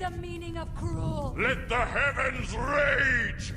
the meaning of cruel. Let the heavens rage!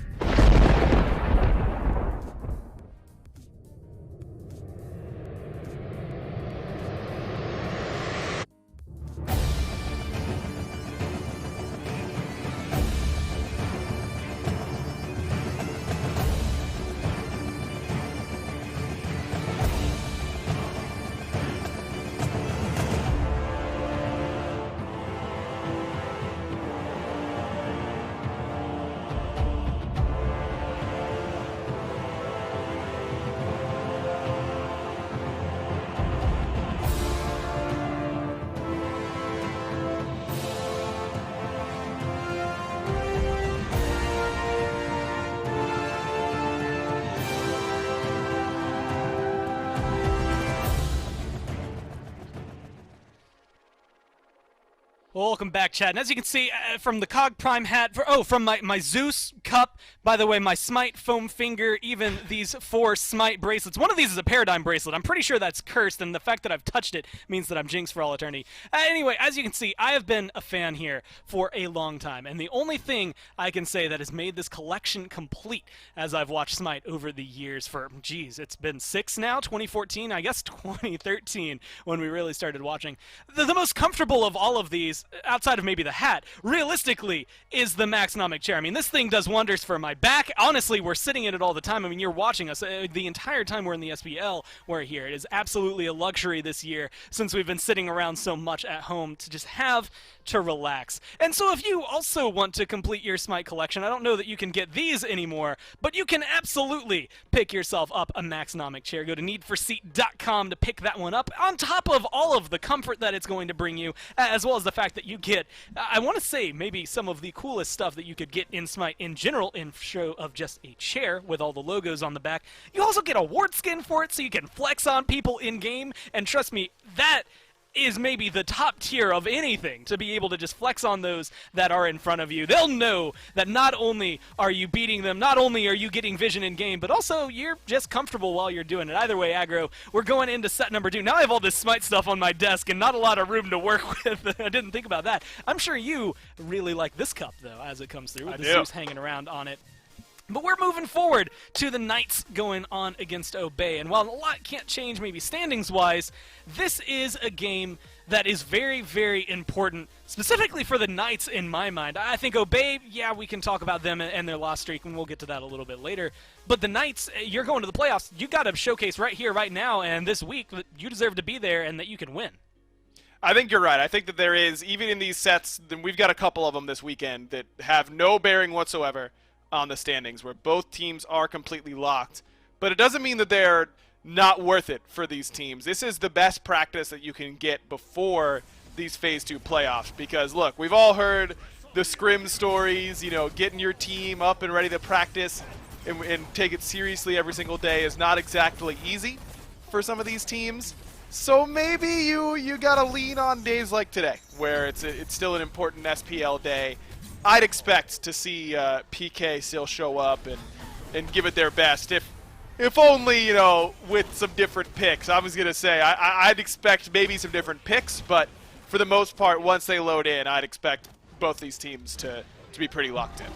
Welcome back, Chad. And as you can see from the Cog Prime hat, from my Zeus cup, by the way, my SMITE foam finger, even these 4 SMITE bracelets. One of these is a paradigm bracelet. I'm pretty sure that's cursed, and the fact that I've touched it means that I'm jinxed for all eternity. Anyway, as you can see, I have been a fan here for a long time, and the only thing I can say that has made this collection complete as I've watched SMITE over the years for, geez, it's been 6 now, 2014, I guess 2013 when we really started watching. The most comfortable of all of these, outside of maybe the hat, realistically, is the Maxnomic chair. I mean, this thing does wonders for my back. Honestly, we're sitting in it all the time. I mean, you're watching us the entire time we're in the SPL. We're here. It is absolutely a luxury this year, since we've been sitting around so much at home, to just have to relax. And so if you also want to complete your SMITE collection, I don't know that you can get these anymore, but you can absolutely pick yourself up a Maxnomic chair. Go to needforseat.com to pick that one up, on top of all of the comfort that it's going to bring you, as well as the fact that you get, I want to say, maybe some of the coolest stuff that you could get in SMITE in general, in show of just a chair with all the logos on the back. You also get a ward skin for it, so you can flex on people in-game, and trust me, that is maybe the top tier of anything, to be able to just flex on those that are in front of you. They'll know that not only are you beating them, not only are you getting vision in game, but also you're just comfortable while you're doing it. Either way, aggro, we're going into set number 2. Now I have all this SMITE stuff on my desk and not a lot of room to work with. I didn't think about that. I'm sure you really like this cup, though, as it comes through, with the Zeus hanging around on it. But we're moving forward to the Knights going on against Obey. And while a lot can't change maybe standings-wise, this is a game that is very, very important, specifically for the Knights in my mind. I think Obey, yeah, we can talk about them and their loss streak, and we'll get to that a little bit later. But the Knights, you're going to the playoffs. You got to showcase right here, right now, and this week that you deserve to be there and that you can win. I think you're right. I think that there is, even in these sets, we've got a couple of them this weekend that have no bearing whatsoever on the standings, where both teams are completely locked. But it doesn't mean that they're not worth it for these teams. This is the best practice that you can get before these Phase 2 playoffs, because look, we've all heard the scrim stories, you know, getting your team up and ready to practice and take it seriously every single day is not exactly easy for some of these teams. So maybe you gotta lean on days like today, where it's still an important SPL day. I'd expect to see PK still show up and give it their best, if only, you know, with some different picks. I was going to say, I'd expect maybe some different picks, but for the most part, once they load in, I'd expect both these teams to be pretty locked in.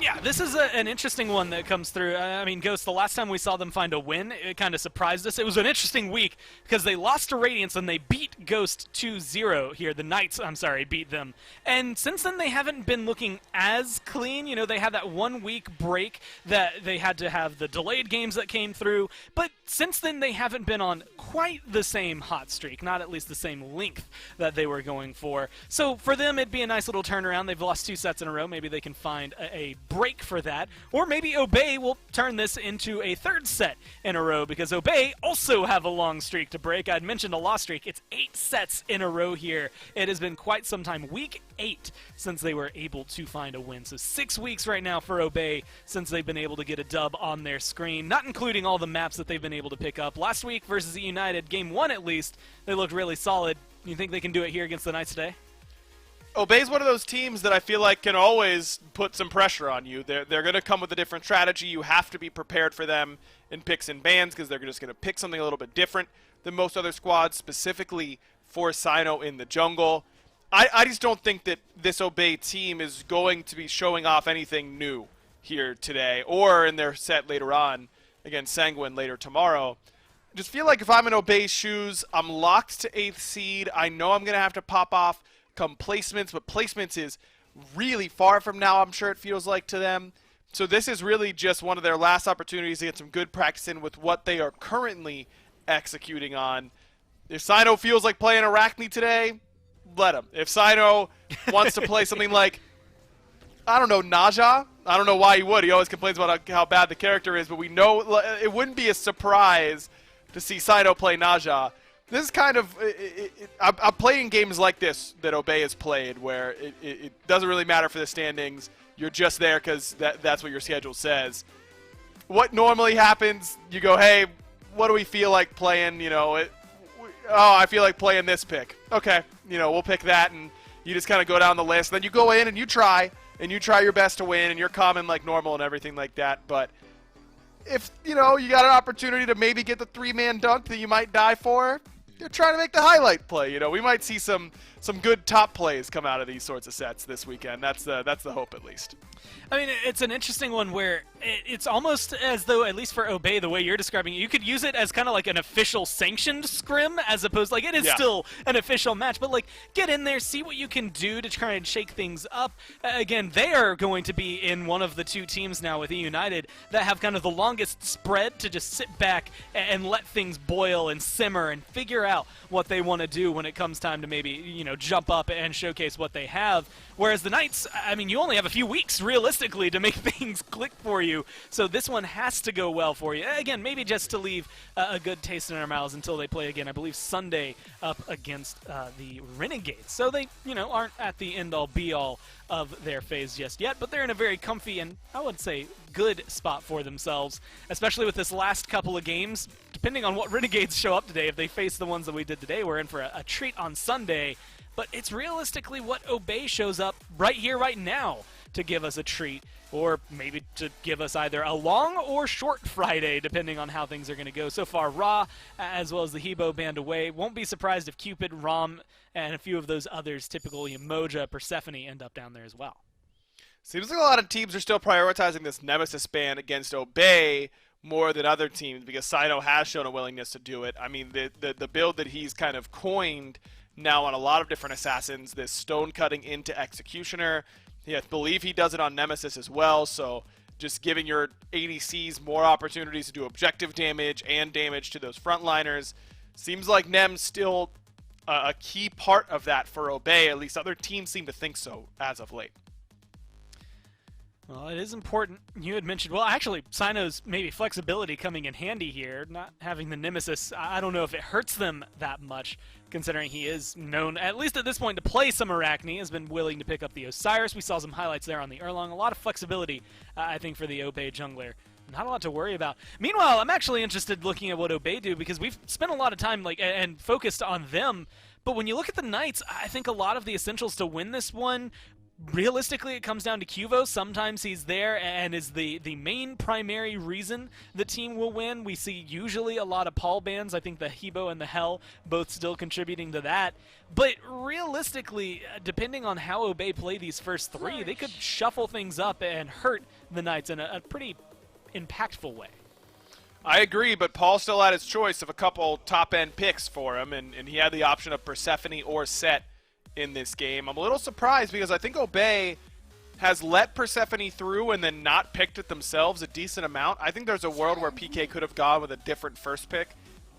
Yeah, this is an interesting one that comes through. I mean, Ghost, the last time we saw them find a win, it kind of surprised us. It was an interesting week because they lost to Radiance and they beat Ghost 2-0 here. The Knights, I'm sorry, beat them. And since then, they haven't been looking as clean. You know, they had that 1 week break that they had to have the delayed games that came through. But since then, they haven't been on quite the same hot streak, not at least the same length that they were going for. So for them, it'd be a nice little turnaround. They've lost 2 sets in a row. Maybe they can find a break for that, or maybe Obey will turn this into a 3rd set in a row, because Obey also have a long streak to break. I'd mentioned a loss streak. It's 8 sets in a row here. It has been quite some time, week 8 since they were able to find a win. So 6 weeks right now for Obey since they've been able to get a dub on their screen, not including all the maps that they've been able to pick up. Last week versus the United, game 1 at least, they looked really solid. You think they can do it here against the Knights today? Obey's one of those teams that I feel like can always put some pressure on you. They're going to come with a different strategy. You have to be prepared for them in picks and bans, because they're just going to pick something a little bit different than most other squads, specifically for Sino in the jungle. I just don't think that this Obey team is going to be showing off anything new here today or in their set later on against Sanguine later tomorrow. Just feel like if I'm in Obey's shoes, I'm locked to 8th seed. I know I'm going to have to pop off come placements, but placements is really far from now, I'm sure it feels like to them. So this is really just one of their last opportunities to get some good practice in with what they are currently executing on. If Sino feels like playing Arachne today, let him. If Sino wants to play something like, I don't know, Naja, I don't know why he would. He always complains about how bad the character is, but we know it wouldn't be a surprise to see Sino play Naja. This is kind of, I'm playing games like this that Obey has played where it doesn't really matter for the standings. You're just there because that's what your schedule says. What normally happens, you go, hey, what do we feel like playing? You know, I feel like playing this pick. Okay, you know, we'll pick that, and you just kind of go down the list. Then you go in and you try your best to win, and you're common like normal and everything like that. But if, you know, you got an opportunity to maybe get the 3-man dunk that you might die for, you're trying to make the highlight play. You know, we might see some good top plays come out of these sorts of sets this weekend. That's the hope, at least. I mean, it's an interesting one where it's almost as though, at least for Obey, the way you're describing it, you could use it as kind of like an official sanctioned scrim, as opposed, like, it is still an official match, but, like, get in there, see what you can do to try and shake things up. Again, they are going to be in one of the two teams now with E United that have kind of the longest spread to just sit back and let things boil and simmer and figure out what they want to do when it comes time to maybe, you know, jump up and showcase what they have. Whereas the Knights, I mean, you only have a few weeks, realistically, to make things click for you. So this one has to go well for you. Again, maybe just to leave a good taste in our mouths until they play again, I believe, Sunday up against the Renegades. So they, you know, aren't at the end-all, be-all of their phase just yet, but they're in a very comfy and, I would say, good spot for themselves, especially with this last couple of games. Depending on what Renegades show up today, if they face the ones that we did today, we're in for a treat on Sunday. But it's realistically what Obey shows up right here, right now, to give us a treat, or maybe to give us either a long or short Friday, depending on how things are going to go. So far, Ra, as well as the Hebo band away. Won't be surprised if Cupid, Rom, and a few of those others, typically Moja, Persephone, end up down there as well. Seems like a lot of teams are still prioritizing this Nemesis ban against Obey more than other teams because Sino has shown a willingness to do it. I mean, the build that he's kind of coined now on a lot of different assassins, this stone cutting into Executioner. I believe he does it on Nemesis as well, so just giving your ADCs more opportunities to do objective damage and damage to those frontliners. Seems like Nem's still a key part of that for Obey, at least other teams seem to think so as of late. Well, it is important. You had mentioned, well, actually, Sino's maybe flexibility coming in handy here. Not having the Nemesis, I don't know if it hurts them that much, considering he is known, at least at this point, to play some Arachne, has been willing to pick up the Osiris. We saw some highlights there on the Erlong. A lot of flexibility, I think, for the Obey jungler. Not a lot to worry about. Meanwhile, I'm actually interested looking at what Obey do, because we've spent a lot of time and focused on them. But when you look at the Knights, I think a lot of the essentials to win this one, realistically, it comes down to Cuvo. Sometimes he's there and is the main primary reason the team will win. We see usually a lot of Paul bans. I think the Hebo and the Hell both still contributing to that. But realistically, depending on how Obey play these first three, they could shuffle things up and hurt the Knights in a pretty impactful way. I agree, but Paul still had his choice of a couple top-end picks for him, and he had the option of Persephone or Set in this game. I'm a little surprised because I think Obey has let Persephone through and then not picked it themselves a decent amount. I think there's a world where PK could have gone with a different first pick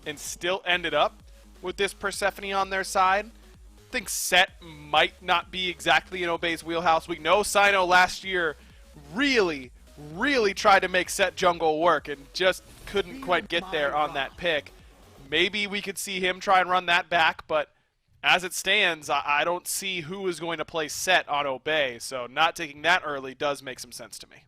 and still ended up with this Persephone on their side. I think Set might not be exactly in Obey's wheelhouse. We know Sino last year really tried to make Set jungle work and just couldn't quite get there on that pick. Maybe we could see him try and run that back, but as it stands, I don't see who is going to play Set on Obey, so not taking that early does make some sense to me.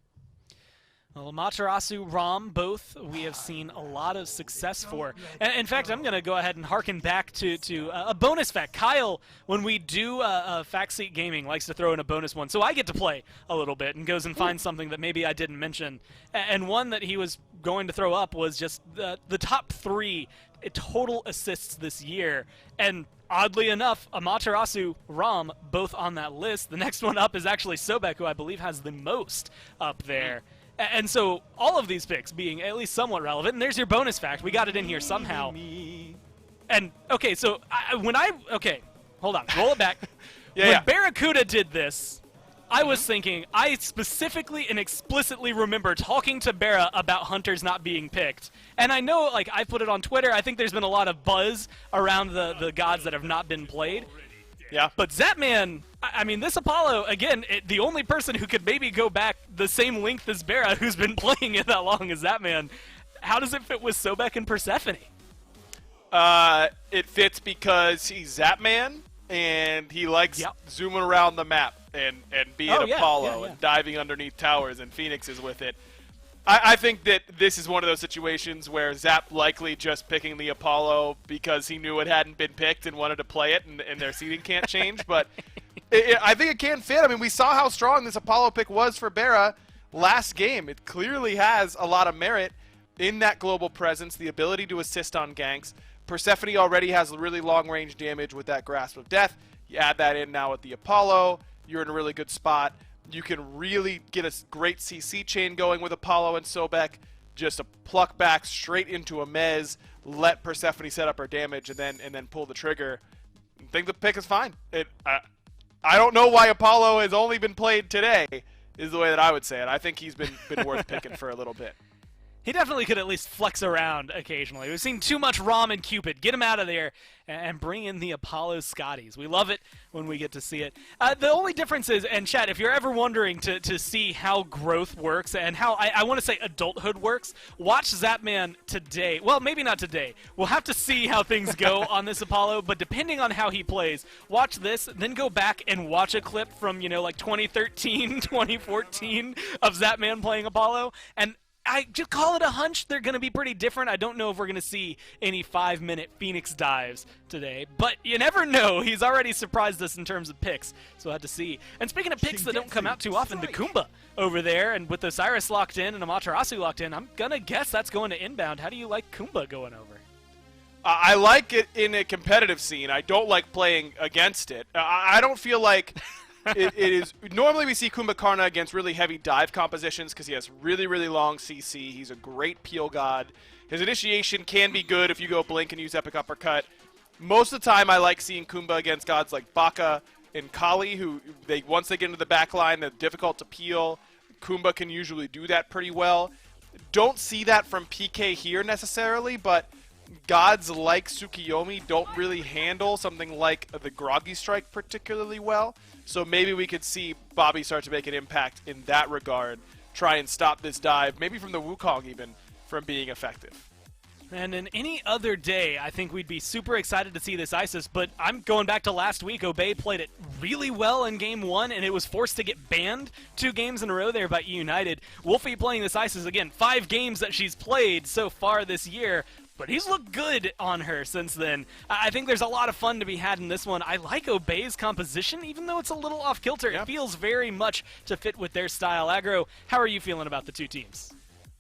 Well, Amaterasu, Rom, both we have seen a lot of success for. And in fact, I'm going to go ahead and harken back to a bonus fact. Kyle, when we do Fact Seat Gaming, likes to throw in a bonus one, so I get to play a little bit and goes and finds something that maybe I didn't mention. And one that he was going to throw up was just the top 3 total assists this year. And oddly enough, Amaterasu, Rom, both on that list. The next one up is actually Sobek, who I believe has the most up there. And so all of these picks being at least somewhat relevant. And there's your bonus fact. We got it in here somehow. And, okay, so okay, hold on. Roll it back. When Barracuda did this, I was thinking, I specifically and explicitly remember talking to Barra about Hunters not being picked. And I know, like, I put it on Twitter. I think there's been a lot of buzz around the gods that have not been played. Yeah. But Zapman, I mean, this Apollo, again, the only person who could maybe go back the same length as Barra, who's been playing it that long as Zapman, how does it fit with Sobek and Persephone? It fits because he's Zapman, and he likes zooming around the map and being Apollo and diving underneath towers and Phoenixes with it. I think that this is one of those situations where Zap likely just picking the Apollo because he knew it hadn't been picked and wanted to play it, and their seating can't change. But I think it can fit. I mean, we saw how strong this Apollo pick was for Barra last game. It clearly has a lot of merit in that global presence, the ability to assist on ganks. Persephone already has really long-range damage with that Grasp of Death. You add that in now with the Apollo, you're in a really good spot. You can really get a great CC chain going with Apollo and Sobek. Just a pluck back straight into a Mez, let Persephone set up her damage, and then pull the trigger. I think the pick is fine. I don't know why Apollo has only been played today, is the way that I would say it. I think he's been worth picking for a little bit. He definitely could at least flex around occasionally. We've seen too much Rom and Cupid. Get him out of there and bring in the Apollo Scotties. We love it when we get to see it. The only difference is, and Chad, if you're ever wondering to see how growth works and how, I want to say adulthood works, watch Zapman today. Well, maybe not today. We'll have to see how things go on this Apollo, but depending on how he plays, watch this, then go back and watch a clip from, like 2013, 2014 of Zapman playing Apollo, and I just call it a hunch. They're going to be pretty different. I don't know if we're going to see any 5-minute Phoenix dives today, but you never know. He's already surprised us in terms of picks, so we'll have to see. And speaking of picks that don't come out too often, the Kumba over there, and with Osiris locked in and Amaterasu locked in, I'm going to guess that's going to inbound. How do you like Kumba going over? I like it in a competitive scene. I don't like playing against it. I don't feel like... it is normally we see Kumbhakarna against really heavy dive compositions because he has really, really long CC. He's a great peel god. His initiation can be good if you go blink and use epic uppercut. Most of the time, I like seeing Kumba against gods like Baka and Kali, who once they get into the back line, they're difficult to peel. Kumba can usually do that pretty well. Don't see that from PK here necessarily, but gods like Tsukiyomi don't really handle something like the Groggy Strike particularly well. So maybe we could see Bobby start to make an impact in that regard, try and stop this dive, maybe from the Wukong even, from being effective. And in any other day, I think we'd be super excited to see this Isis, but I'm going back to last week. Obey played it really well in Game 1, and it was forced to get banned 2 games in a row there by E United. Wolfie playing this Isis, again, 5 games that she's played so far this year, but he's looked good on her since then. I think there's a lot of fun to be had in this one. I like Obey's composition, even though it's a little off-kilter. It feels very much to fit with their style. Aggro, how are you feeling about the 2 teams?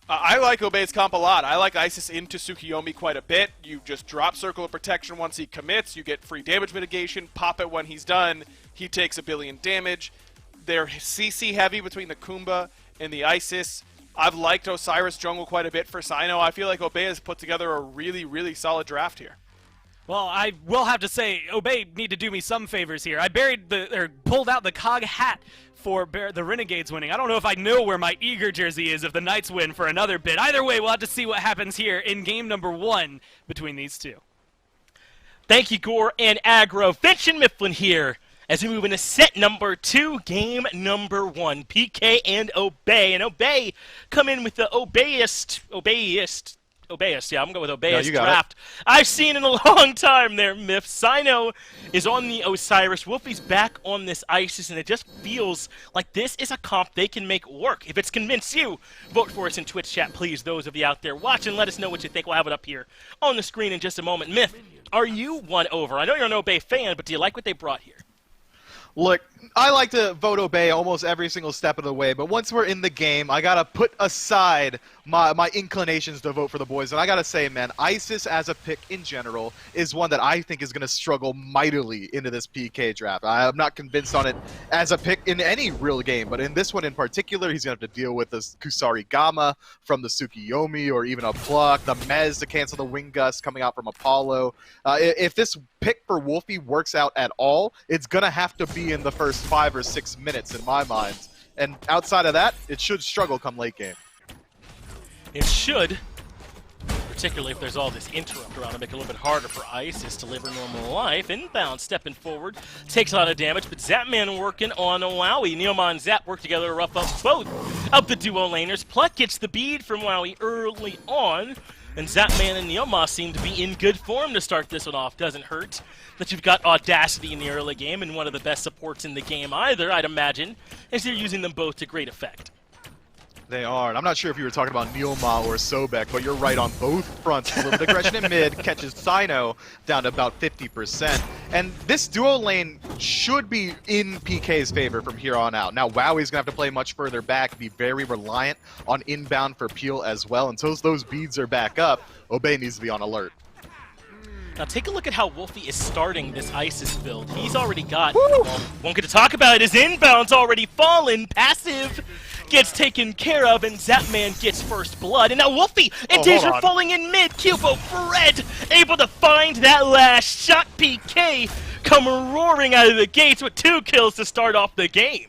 I like Obey's comp a lot. I like Isis into Tsukiyomi quite a bit. You just drop Circle of Protection once he commits. You get free damage mitigation. Pop it when he's done. He takes 1 billion damage. They're CC heavy between the Kumba and the Isis. I've liked Osiris jungle quite a bit for Sino. I feel like Obey has put together a really, really solid draft here. Well, I will have to say, Obey need to do me some favors here. I pulled out the Cog hat for the Renegades winning. I don't know if I know where my Eager jersey is if the Knights win for another bit. Either way, we'll have to see what happens here in game number 1 between these 2. Thank you, Gore and Aggro. Finch and Mifflin here as we move into set number 2, game number 1. PK and Obey. And Obey come in with the Obeyist, yeah, I'm going with Obeyist draft I've seen in a long time there, Miff. Sino is on the Osiris. Wolfie's back on this Isis, and it just feels like this is a comp they can make work. If it's convinced you, vote for us in Twitch chat, please. Those of you out there watching, let us know what you think. We'll have it up here on the screen in just a moment. Myth, are you won over? I know you're an Obey fan, but do you like what they brought here? Look, I like to vote Obey almost every single step of the way, but once we're in the game, I gotta put aside my inclinations to vote for the boys. And I gotta say, man, ISIS as a pick in general is one that I think is gonna struggle mightily into this PK draft. I'm not convinced on it as a pick in any real game, but in this one in particular, he's gonna have to deal with this Kusari Gamma from the Tsukiyomi, or even a Pluck, the Mez to cancel the Wing Gust coming out from Apollo. If this pick for Wolfie works out at all, it's gonna have to be in the first 5 or 6 minutes in my mind. And outside of that, it should struggle come late game. It should, particularly if there's all this interrupt around to make it a little bit harder for ISIS to live a normal life. Inbound, stepping forward, takes a lot of damage, but Zapman working on Wowie. Neomon and Zap work together to rough up both of the duo laners. Pluck gets the bead from Wowie early on, and Zapman and Neomon seem to be in good form to start this one off. Doesn't hurt that you've got Audacity in the early game, and one of the best supports in the game either, I'd imagine, as you're using them both to great effect. They are, and I'm not sure if you were talking about Neilma or Sobek, but you're right on both fronts. A little bit of aggression in mid, catches Sino down to about 50%. And this duo lane should be in PK's favor from here on out. Now, Wowie's going to have to play much further back, be very reliant on inbound for Peel as well. Until those beads are back up, Obey needs to be on alert. Now take a look at how Wolfie is starting this ISIS build. He's already got, well, won't get to talk about it, his inbound's already fallen, passive gets taken care of, and Zapman gets first blood. And now Wolfie and Taser falling in mid. Cubo Fred able to find that last shot. PK come roaring out of the gates with 2 kills to start off the game.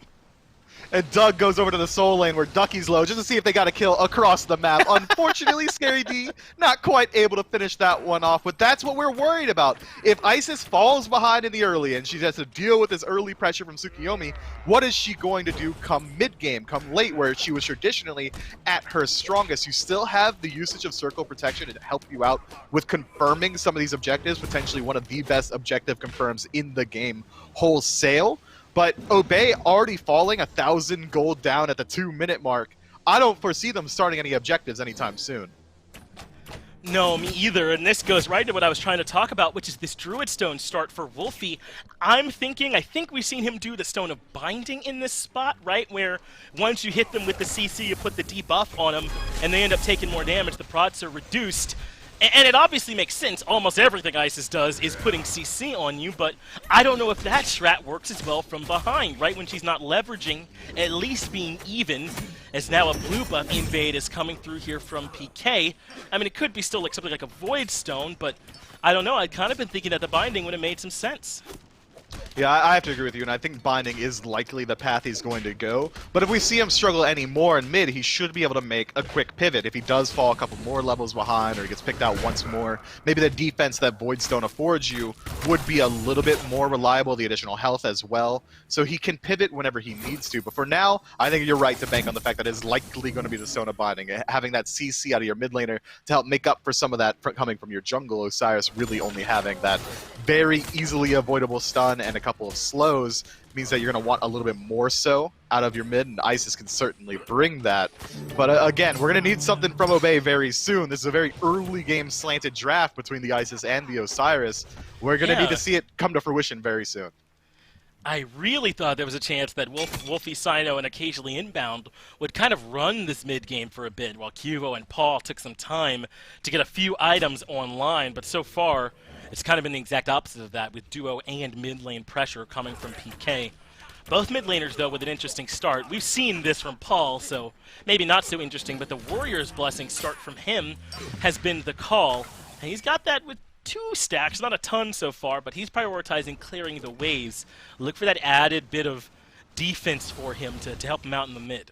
And Doug goes over to the soul lane where Ducky's low just to see if they got a kill across the map. Unfortunately, Scary D not quite able to finish that one off, but that's what we're worried about. If ISIS falls behind in the early and she has to deal with this early pressure from Tsukiyomi, what is she going to do come mid-game, come late, where she was traditionally at her strongest? You still have the usage of circle protection to help you out with confirming some of these objectives, potentially one of the best objective confirms in the game wholesale. But Obey already falling 1,000 gold down at the 2-minute mark. I don't foresee them starting any objectives anytime soon. No, me either, and this goes right to what I was trying to talk about, which is this Druid Stone start for Wolfie. I think we've seen him do the Stone of Binding in this spot, right? Where once you hit them with the CC, you put the debuff on them, and they end up taking more damage, the prods are reduced. And it obviously makes sense. Almost everything ISIS does is putting CC on you, but I don't know if that strat works as well from behind, right? When she's not leveraging, at least being even, as now a blue buff invade is coming through here from PK. I mean, it could be still like something like a Void Stone, but I don't know. I'd kind of been thinking that the Binding would have made some sense. Yeah, I have to agree with you, and I think Binding is likely the path he's going to go. But if we see him struggle any more in mid, he should be able to make a quick pivot. If he does fall a couple more levels behind, or he gets picked out once more, maybe the defense that Void Stone affords you would be a little bit more reliable, the additional health as well. So he can pivot whenever he needs to. But for now, I think you're right to bank on the fact that it's likely going to be the Stone of Binding. Having that CC out of your mid laner to help make up for some of that coming from your jungle, Osiris really only having that very easily avoidable stun and a couple of slows means that you're going to want a little bit more so out of your mid, and ISIS can certainly bring that. But again, we're going to need something from Obey very soon. This is a very early game slanted draft between the ISIS and the Osiris. We're going to need to see it come to fruition very soon. I really thought there was a chance that Wolfie, Sino, and occasionally Inbound would kind of run this mid-game for a bit, while Cuvo and Paul took some time to get a few items online, but so far, it's kind of been the exact opposite of that, with duo and mid-lane pressure coming from PK. Both mid-laners, though, with an interesting start. We've seen this from Paul, so maybe not so interesting, but the Warrior's Blessing start from him has been the call. And he's got that with 2 stacks, not a ton so far, but he's prioritizing clearing the waves. Look for that added bit of defense for him to help him out in the mid.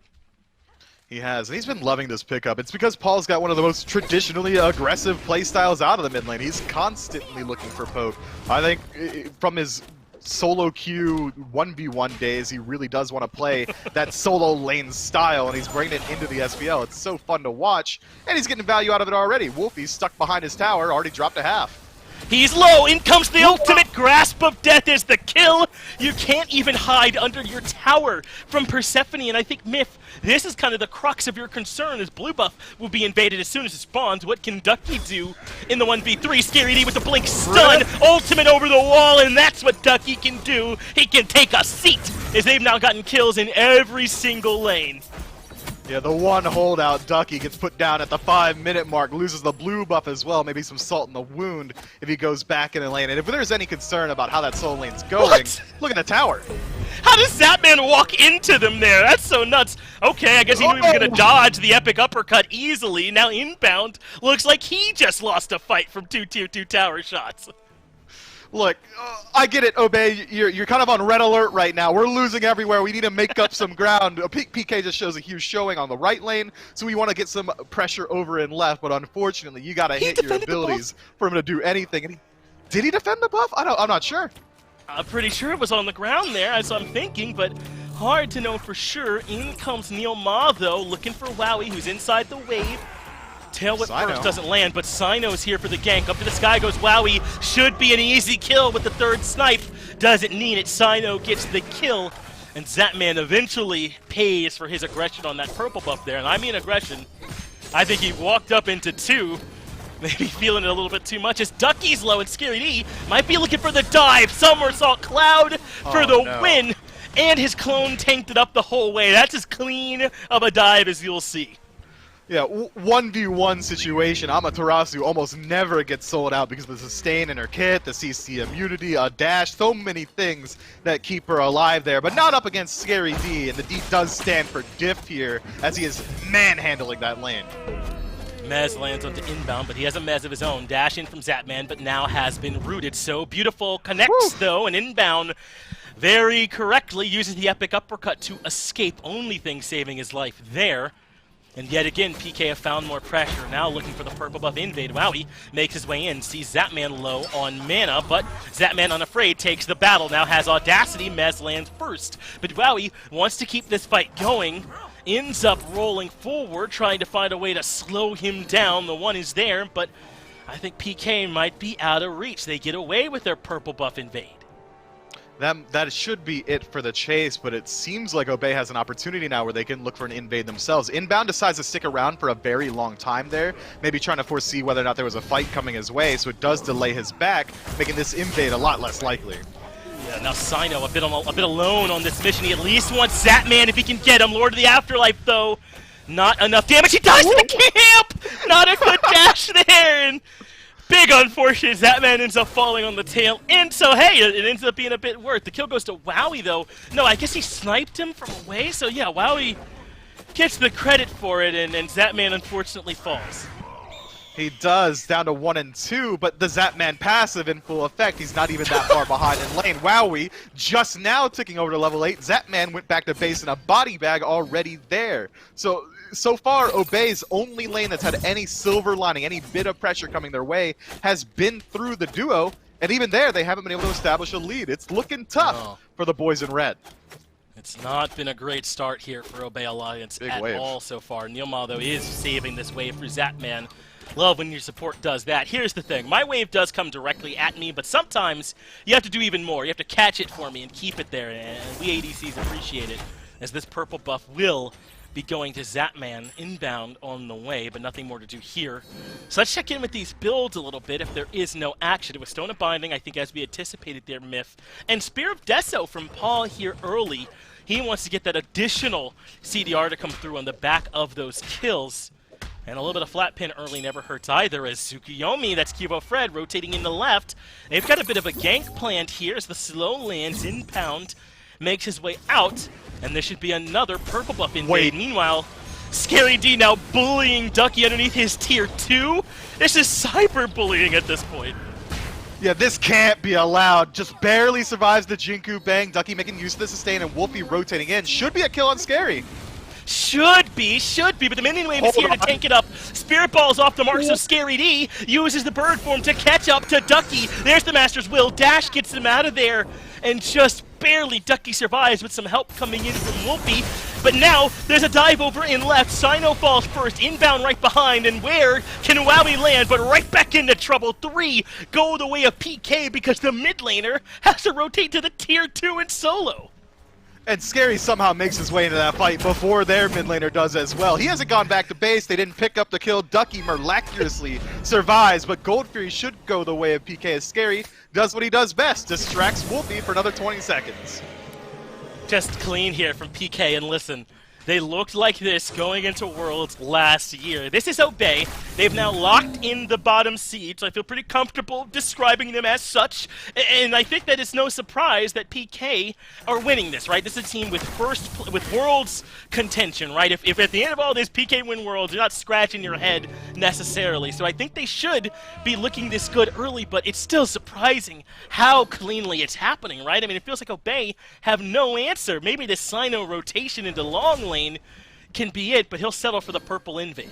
He has, and he's been loving this pickup. It's because Paul's got one of the most traditionally aggressive playstyles out of the mid lane. He's constantly looking for poke. I think from his solo queue 1v1 days, he really does want to play that solo lane style, and he's bringing it into the SPL. It's so fun to watch, and he's getting value out of it already. Wolfie's stuck behind his tower, already dropped a half. He's low. In comes the ultimate grasp of death is the kill. You can't even hide under your tower from Persephone. And I think, Myth, this is kind of the crux of your concern, as blue buff will be invaded as soon as it spawns. What can Ducky do in the 1v3? Scary D with the blink stun. Ultimate over the wall, and that's what Ducky can do. He can take a seat, as they've now gotten kills in every single lane. Yeah, the one holdout Ducky gets put down at the 5-minute mark, loses the blue buff as well, maybe some salt in the wound if he goes back in the lane. And if there's any concern about how that solo lane's going, look at the tower. How does Zapman walk into them there? That's so nuts. Okay, I guess he knew he was going to dodge the epic uppercut easily. Now inbound, looks like he just lost a fight from 2 tier 2 tower shots. Look, I get it, Obey. You're kind of on red alert right now. We're losing everywhere. We need to make up some ground. PK just shows a huge showing on the right lane, so we want to get some pressure over in left. But unfortunately, you got to hit your abilities for him to do anything. And did he defend the buff? I'm not sure. I'm pretty sure it was on the ground there, as I'm thinking, but hard to know for sure. In comes Neil Ma, though, looking for Wowie, who's inside the wave. Tail whip first doesn't land, but Sino's here for the gank. Up to the sky goes Wowie. Should be an easy kill with the third snipe. Doesn't need it. Sino gets the kill, and Zapman eventually pays for his aggression on that purple buff there. And I mean aggression. I think he walked up into 2. Maybe feeling it a little bit too much as Ducky's low and Scary D might be looking for the dive. Somersault Cloud for the win. And his clone tanked it up the whole way. That's as clean of a dive as you'll see. Yeah, 1v1 situation. Amaterasu almost never gets sold out because of the sustain in her kit, the CC immunity, a dash, so many things that keep her alive there, but not up against Scary D, and the D does stand for diff here as he is manhandling that lane. Mez lands onto inbound, but he has a Mez of his own. Dash in from Zapman, but now has been rooted. So beautiful connects, though, and inbound very correctly uses the epic uppercut to escape. Only thing saving his life there. And yet again, PK have found more pressure. Now looking for the purple buff invade. Wowie makes his way in, sees Zapman low on mana, but Zapman unafraid takes the battle. Now has Audacity, Mez lands first. But Wowie wants to keep this fight going. Ends up rolling forward, trying to find a way to slow him down. The one is there, but I think PK might be out of reach. They get away with their purple buff invade. That should be it for the chase, but it seems like Obey has an opportunity now where they can look for an invade themselves. Inbound decides to stick around for a very long time there, maybe trying to foresee whether or not there was a fight coming his way, so it does delay his back, making this invade a lot less likely. Yeah, now Sino a bit alone on this mission. He at least wants Zapman if he can get him. Lord of the Afterlife, though, not enough damage. He dies to the camp! Not a good dash there, and big unfortunate, Zapman ends up falling on the tail, and so hey, it ends up being a bit worth. The kill goes to Wowie though. No, I guess he sniped him from away, so yeah, Wowie gets the credit for it, and Zapman unfortunately falls. He does, down to 1 and 2, but the Zapman passive in full effect. He's not even that far behind in lane. Wowie just now ticking over to level 8. Zapman went back to base in a body bag already there. So far, Obey's only lane that's had any silver lining, any bit of pressure coming their way, has been through the duo, and even there, they haven't been able to establish a lead. It's looking tough for the boys in red. It's not been a great start here for Obey Alliance at all so far. Neilma, though, is saving this wave for Zapman. Love when your support does that. Here's the thing. My wave does come directly at me, but sometimes you have to do even more. You have to catch it for me and keep it there, and we ADCs appreciate it, as this purple buff will be going to Zapman inbound on the way, but nothing more to do here. So let's check in with these builds a little bit if there is no action. It was Stone of Binding, I think, as we anticipated there, Myth. And Spear of Deso from Paul here early. He wants to get that additional CDR to come through on the back of those kills. And a little bit of flat pin early never hurts either, as Tsukuyomi, that's Kibo Fred, rotating in the left. They've got a bit of a gank planned here as the slow lands inbound, makes his way out, and there should be another purple buff invade. Meanwhile, Scary D now bullying Ducky underneath his tier 2. This is cyber-bullying at this point. Yeah, this can't be allowed. Just barely survives the Jinku Bang. Ducky making use of the sustain and Wolfie rotating in. Should be a kill on Scary. Should be, but the minion wave is here to tank it up. Spirit Ball's off the mark, so Scary D uses the bird form to catch up to Ducky. There's the Master's Will. Dash gets him out of there, and just barely Ducky survives with some help coming in from Wolfie. But now, there's a dive over in left. Sino falls first, inbound right behind, and where can Wowie land? But right back into trouble. 3 go the way of PK because the mid laner has to rotate to the tier 2 in solo. And Scary somehow makes his way into that fight before their mid laner does as well. He hasn't gone back to base. They didn't pick up the kill. Ducky miraculously survives, but Gold Fury should go the way of PK as Scary does what he does best, distracts Wolfie for another 20 seconds. Just clean here from PK, and listen, they looked like this going into Worlds last year. This is Obey. They've now locked in the bottom seed, so I feel pretty comfortable describing them as such. And I think that it's no surprise that PK are winning this, right? This is a team with Worlds contention, right? If at the end of all this PK win Worlds, you're not scratching your head necessarily. So I think they should be looking this good early, but it's still surprising how cleanly it's happening, right? I mean, it feels like Obey have no answer. Maybe this Sino rotation into long lane can be it, but he'll settle for the purple invade.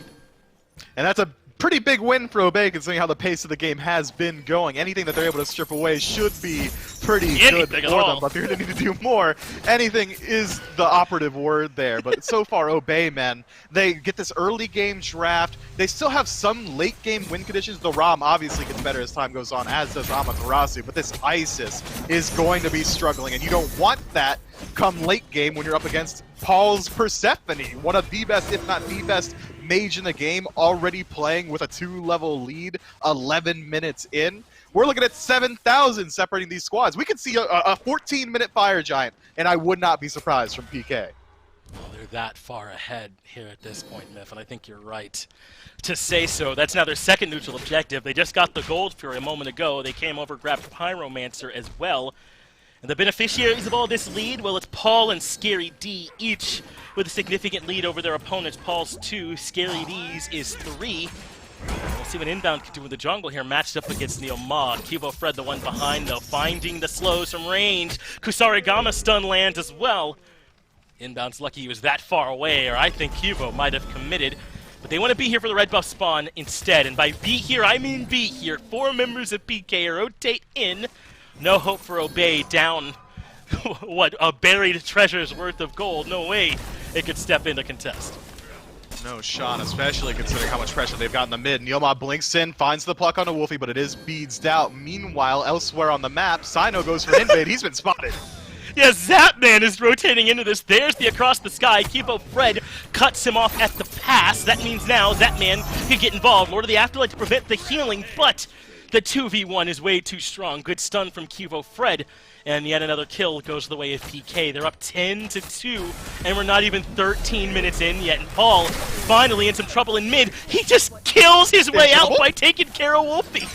And that's a pretty big win for Obey considering how the pace of the game has been going. Anything that they're able to strip away should be pretty good for them, but they're going to need to do more. Anything is the operative word there, but so far Obey, man, they get this early game draft. They still have some late game win conditions. The ROM obviously gets better as time goes on, as does Amaterasu, but this Isis is going to be struggling, and you don't want that come late game when you're up against Paul's Persephone, one of the best, if not the best, mage in the game, already playing with a 2-level lead 11 minutes in. We're looking at 7,000 separating these squads. We could see a 14-minute fire giant, and I would not be surprised from PK. Well, they're that far ahead here at this point, Myth, and I think you're right to say so. That's now their second neutral objective. They just got the Gold Fury a moment ago. They came over, grabbed Pyromancer as well. And the beneficiaries of all this lead, well, it's Paul and Scary D, each with a significant lead over their opponents. Paul's 2, Scary D's is 3. We'll see what Inbound can do with the jungle here, matched up against Neo Ma. Cubo Fred, the one behind, though, finding the slows from range. Kusarigama stun lands as well. Inbound's lucky he was that far away, or I think Cubo might have committed. But they want to be here for the red buff spawn instead. And by be here, I mean be here. 4 members of PK rotate in. No hope for Obey, down, what, a buried treasure's worth of gold. No way it could step in to contest. No, Sean, especially considering how much pressure they've got in the mid. Neomod blinks in, finds the pluck on a Wolfie, but it is beads out. Meanwhile, elsewhere on the map, Sino goes for invade. He's been spotted. Yeah, Zapman is rotating into this. There's the across the sky. Kipo Fred cuts him off at the pass. That means now Zapman can get involved. Lord of the Afterlife to prevent the healing, but the 2v1 is way too strong. Good stun from Kivo Fred, and yet another kill goes the way of PK. They're up 10-2, and we're not even 13 minutes in yet. And Paul, finally in some trouble in mid, he just kills his way out by taking care of Wolfie.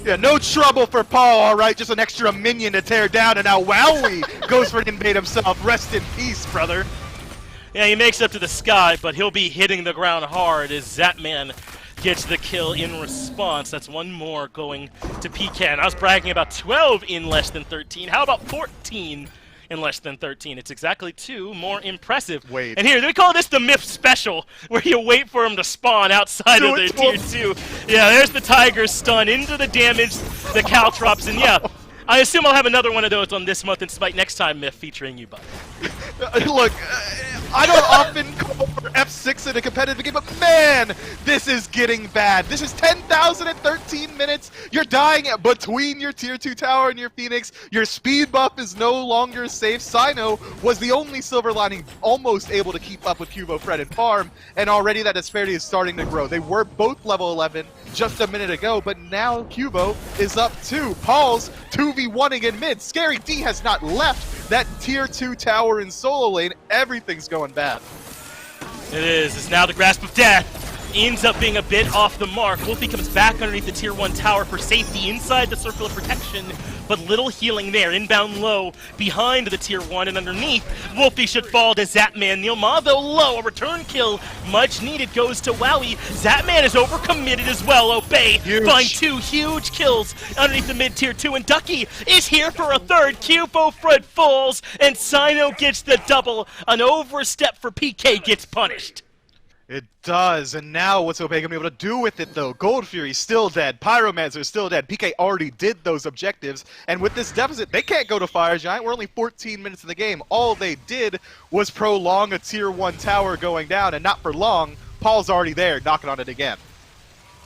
Yeah, no trouble for Paul, all right. Just an extra minion to tear down, and now Wowie goes for an invade himself. Rest in peace, brother. Yeah, he makes up to the sky, but he'll be hitting the ground hard as Zapman gets the kill in response. That's one more going to PK. And I was bragging about 12 in less than 13. How about 14 in less than 13? It's exactly 2 more impressive. Wait. And here, we call this the Myth Special, where you wait for him to spawn outside of the tier 2. Yeah, there's the Tiger's stun into the damage, the Caltrops, and yeah, I assume I'll have another one of those on this month in Smite next time, Myth, featuring you, bud. Look, I don't often call for F6 in a competitive game, but man, this is getting bad. This is 10,000 and 13 minutes. You're dying between your tier 2 tower and your Phoenix. Your speed buff is no longer safe. Sino was the only silver lining almost able to keep up with Cubo, Fred, and Farm, and already that disparity is starting to grow. They were both level 11 just a minute ago, but now Cubo is up 2. Paul's 2v1ing in mid. Scary D has not left that tier 2 tower in solo lane. Everything's going bad. It is. It's now the Grasp of Death. Ends up being a bit off the mark. Wolfie comes back underneath the tier 1 tower for safety inside the circle of protection, but little healing there. Inbound low behind the tier 1 and underneath. Wolfie should fall to Zapman. Neilma, though, low. A return kill, much needed, goes to Wowie. Zapman is overcommitted as well. Obey. Find 2 huge kills underneath the mid tier 2, and Ducky is here for a third. Cubo Fred falls, and Sino gets the double. An overstep for PK gets punished. It does, and now what's Obey gonna be able to do with it though? Gold Fury's still dead, Pyromancer's still dead, PK already did those objectives, and with this deficit, they can't go to Fire Giant. We're only 14 minutes in the game. All they did was prolong a tier 1 tower going down, and not for long, Paul's already there, knocking on it again.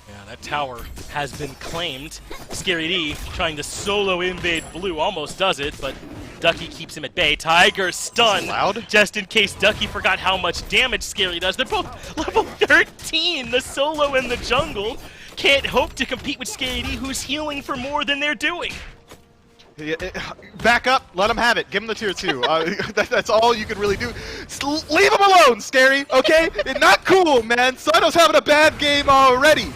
Yeah, that tower has been claimed. Scary D trying to solo invade blue, almost does it, but Ducky keeps him at bay. Tiger stun, Loud? just in case Ducky forgot how much damage Scary does. They're both level 13, the solo in the jungle. Can't hope to compete with Scary D, who's healing for more than they're doing. Back up, let him have it. Give him the tier 2. That's all you can really do. Leave him alone, Scary, okay? Not cool, man. Sano's having a bad game already.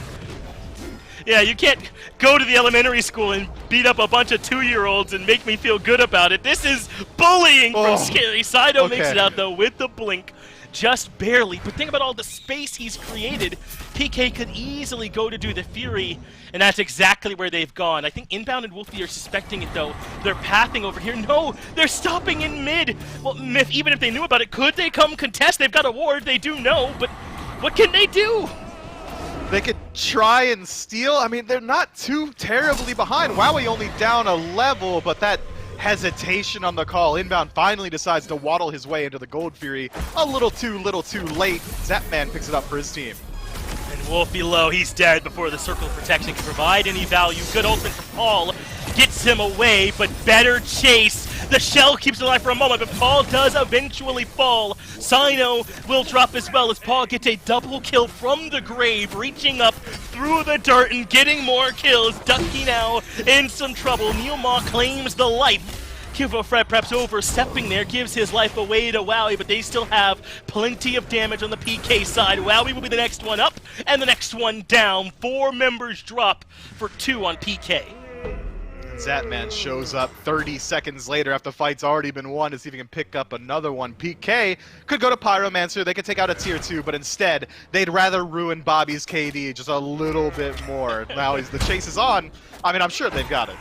Yeah, you can't go to the elementary school and beat up a bunch of 2-year-olds and make me feel good about it. This is bullying from Scary. Saito makes it out, though, with the blink. Just barely. But think about all the space he's created. PK could easily go to do the Fury, and that's exactly where they've gone. I think Inbound and Wolfie are suspecting it, though. They're pathing over here. No, they're stopping in mid. Well, Myth, even if they knew about it, could they come contest? They've got a ward. They do know, but what can they do? They could try and steal. I mean, they're not too terribly behind. Wowie only down a level, but that hesitation on the call. Inbound finally decides to waddle his way into the Gold Fury. A little too late. Zapman picks it up for his team. And Wolfie low, he's dead before the Circle of Protection can provide any value. Good ultimate for Paul. Gets him away, but better chase. The shell keeps alive for a moment, but Paul does eventually fall. Sino will drop as well as Paul gets a double kill from the grave, reaching up through the dirt and getting more kills. Ducky now in some trouble. Neilmaw claims the life. Fred perhaps overstepping there, gives his life away to Wowie, but they still have plenty of damage on the PK side. Wowie will be the next one up, and the next one down. 4 members drop for 2 on PK. Zatman shows up 30 seconds later after the fight's already been won to see if he can pick up another one. PK could go to Pyromancer, they could take out a tier 2, but instead, they'd rather ruin Bobby's KD just a little bit more. Now the chase is on, I mean, I'm sure they've got it.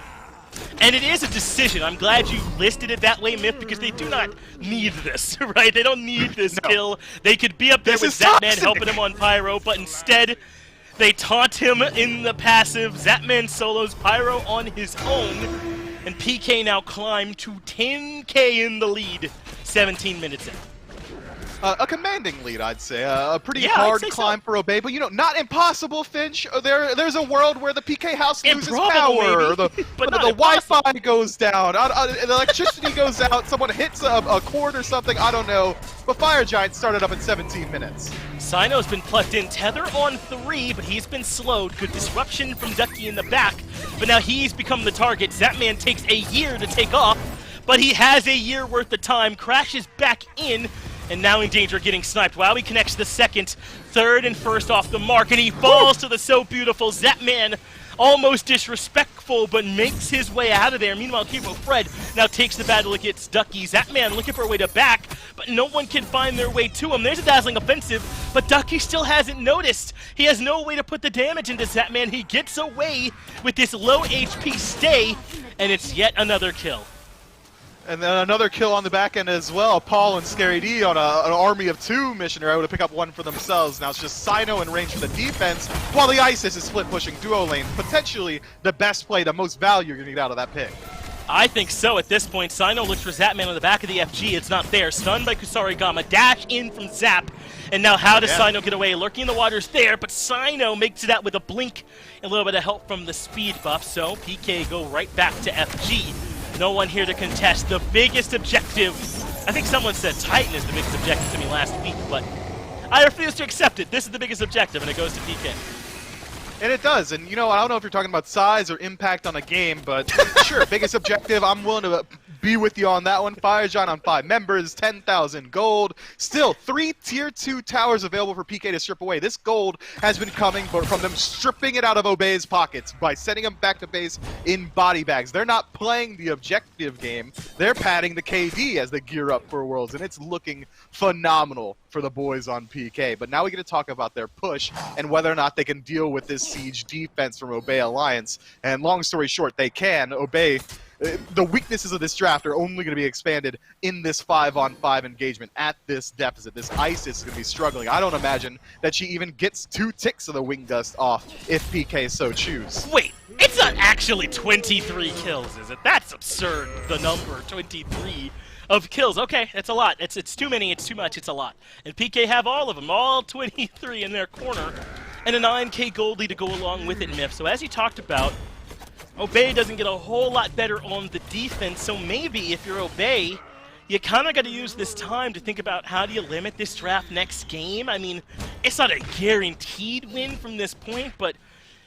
And it is a decision. I'm glad you listed it that way, Myth, because they do not need this, right? They don't need this kill. They could be up there with Zatman helping him on Pyro, but instead they taunt him in the passive. Zatman solos Pyro on his own, and PK now climbed to 10k in the lead, 17 minutes in. A commanding lead, I'd say. A pretty hard climb for Obey, but not impossible, Finch. There's a world where the PK house loses power, the Wi-Fi goes down, the electricity goes out, someone hits a cord or something, I don't know. But Fire Giant started up in 17 minutes. Sino's been plugged in. Tether on 3, but he's been slowed. Good disruption from Ducky in the back, but now he's become the target. Zapman takes a year to take off, but he has a year worth of time, crashes back in, and now in danger of getting sniped. Wow, he connects the second, third, and first off the mark, and he falls to the so beautiful Zapman. Almost disrespectful, but makes his way out of there. Meanwhile, Hero Fred now takes the battle against Ducky. Zapman looking for a way to back, but no one can find their way to him. There's a dazzling offensive, but Ducky still hasn't noticed. He has no way to put the damage into Zapman. He gets away with this low HP stay, and it's yet another kill. And then another kill on the back end as well. Paul and Scary D on an army of 2 mission are able to pick up one for themselves. Now it's just Sino in range for the defense, while the Isis is split pushing duo lane. Potentially the best play, the most value you're going to get out of that pick. I think so at this point. Sino looks for Zapman on the back of the FG. It's not there. Stunned by Kusarigama. Dash in from Zap. And now how does Sino get away? Lurking in the water's there, but Sino makes it out with a blink. A little bit of help from the speed buff, so PK go right back to FG. No one here to contest. The biggest objective, I think someone said Titan is the biggest objective to me last week, but I refuse to accept it. This is the biggest objective, and it goes to PK. And it does, and I don't know if you're talking about size or impact on a game, but sure, biggest objective, I'm willing to be with you on that one. Fire Giant on 5 members, 10,000 gold. Still, 3 tier 2 towers available for PK to strip away. This gold has been coming from them stripping it out of Obey's pockets by sending him back to base in body bags. They're not playing the objective game. They're padding the KD as they gear up for Worlds, and it's looking phenomenal for the boys on PK. But now we get to talk about their push and whether or not they can deal with this siege defense from Obey Alliance. And long story short, they can. Obey The weaknesses of this draft are only going to be expanded in this 5-on-5 engagement at this deficit. This Isis is going to be struggling. I don't imagine that she even gets 2 ticks of the Wing Dust off if PK so choose. Wait, it's not actually 23 kills, is it? That's absurd, the number 23 of kills. Okay, that's a lot. It's too many, it's too much, it's a lot. And PK have all of them, all 23 in their corner, and a 9k gold lead to go along with it, Myth. So as you talked about, Obey doesn't get a whole lot better on the defense, so maybe if you're Obey, you kind of got to use this time to think about how do you limit this draft next game. I mean, it's not a guaranteed win from this point, but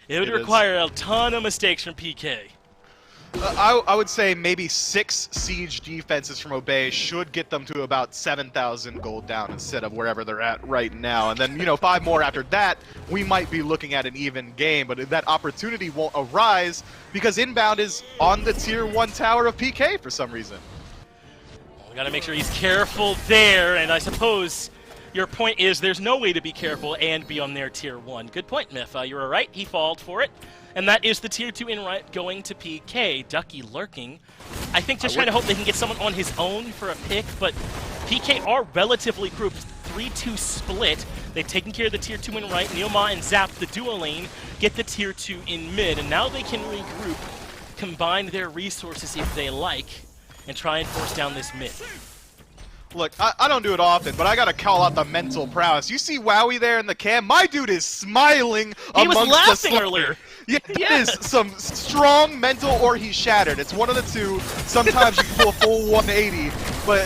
it would require a ton of mistakes from PK. I would say maybe 6 siege defenses from Obey should get them to about 7,000 gold down instead of wherever they're at right now. And then, 5 more after that, we might be looking at an even game. But that opportunity won't arise because Inbound is on the tier 1 tower of PK for some reason. We got to make sure he's careful there, and I suppose your point is there's no way to be careful and be on their tier 1. Good point, Myth. You were right. He falled for it. And that is the tier 2 in right going to PK. Ducky lurking. I think just trying to hope they can get someone on his own for a pick, but PK are relatively grouped. 3-2 split. They've taken care of the tier 2 in right. Neoma and Zap, the duo lane, get the tier 2 in mid. And now they can regroup, combine their resources if they like, and try and force down this mid. Look, I don't do it often, but I gotta call out the mental prowess. You see Wowie there in the cam? My dude is smiling He was amongst laughing the earlier. Yeah, that is some strong mental, or he's shattered. It's one of the two. Sometimes you can pull a full 180, but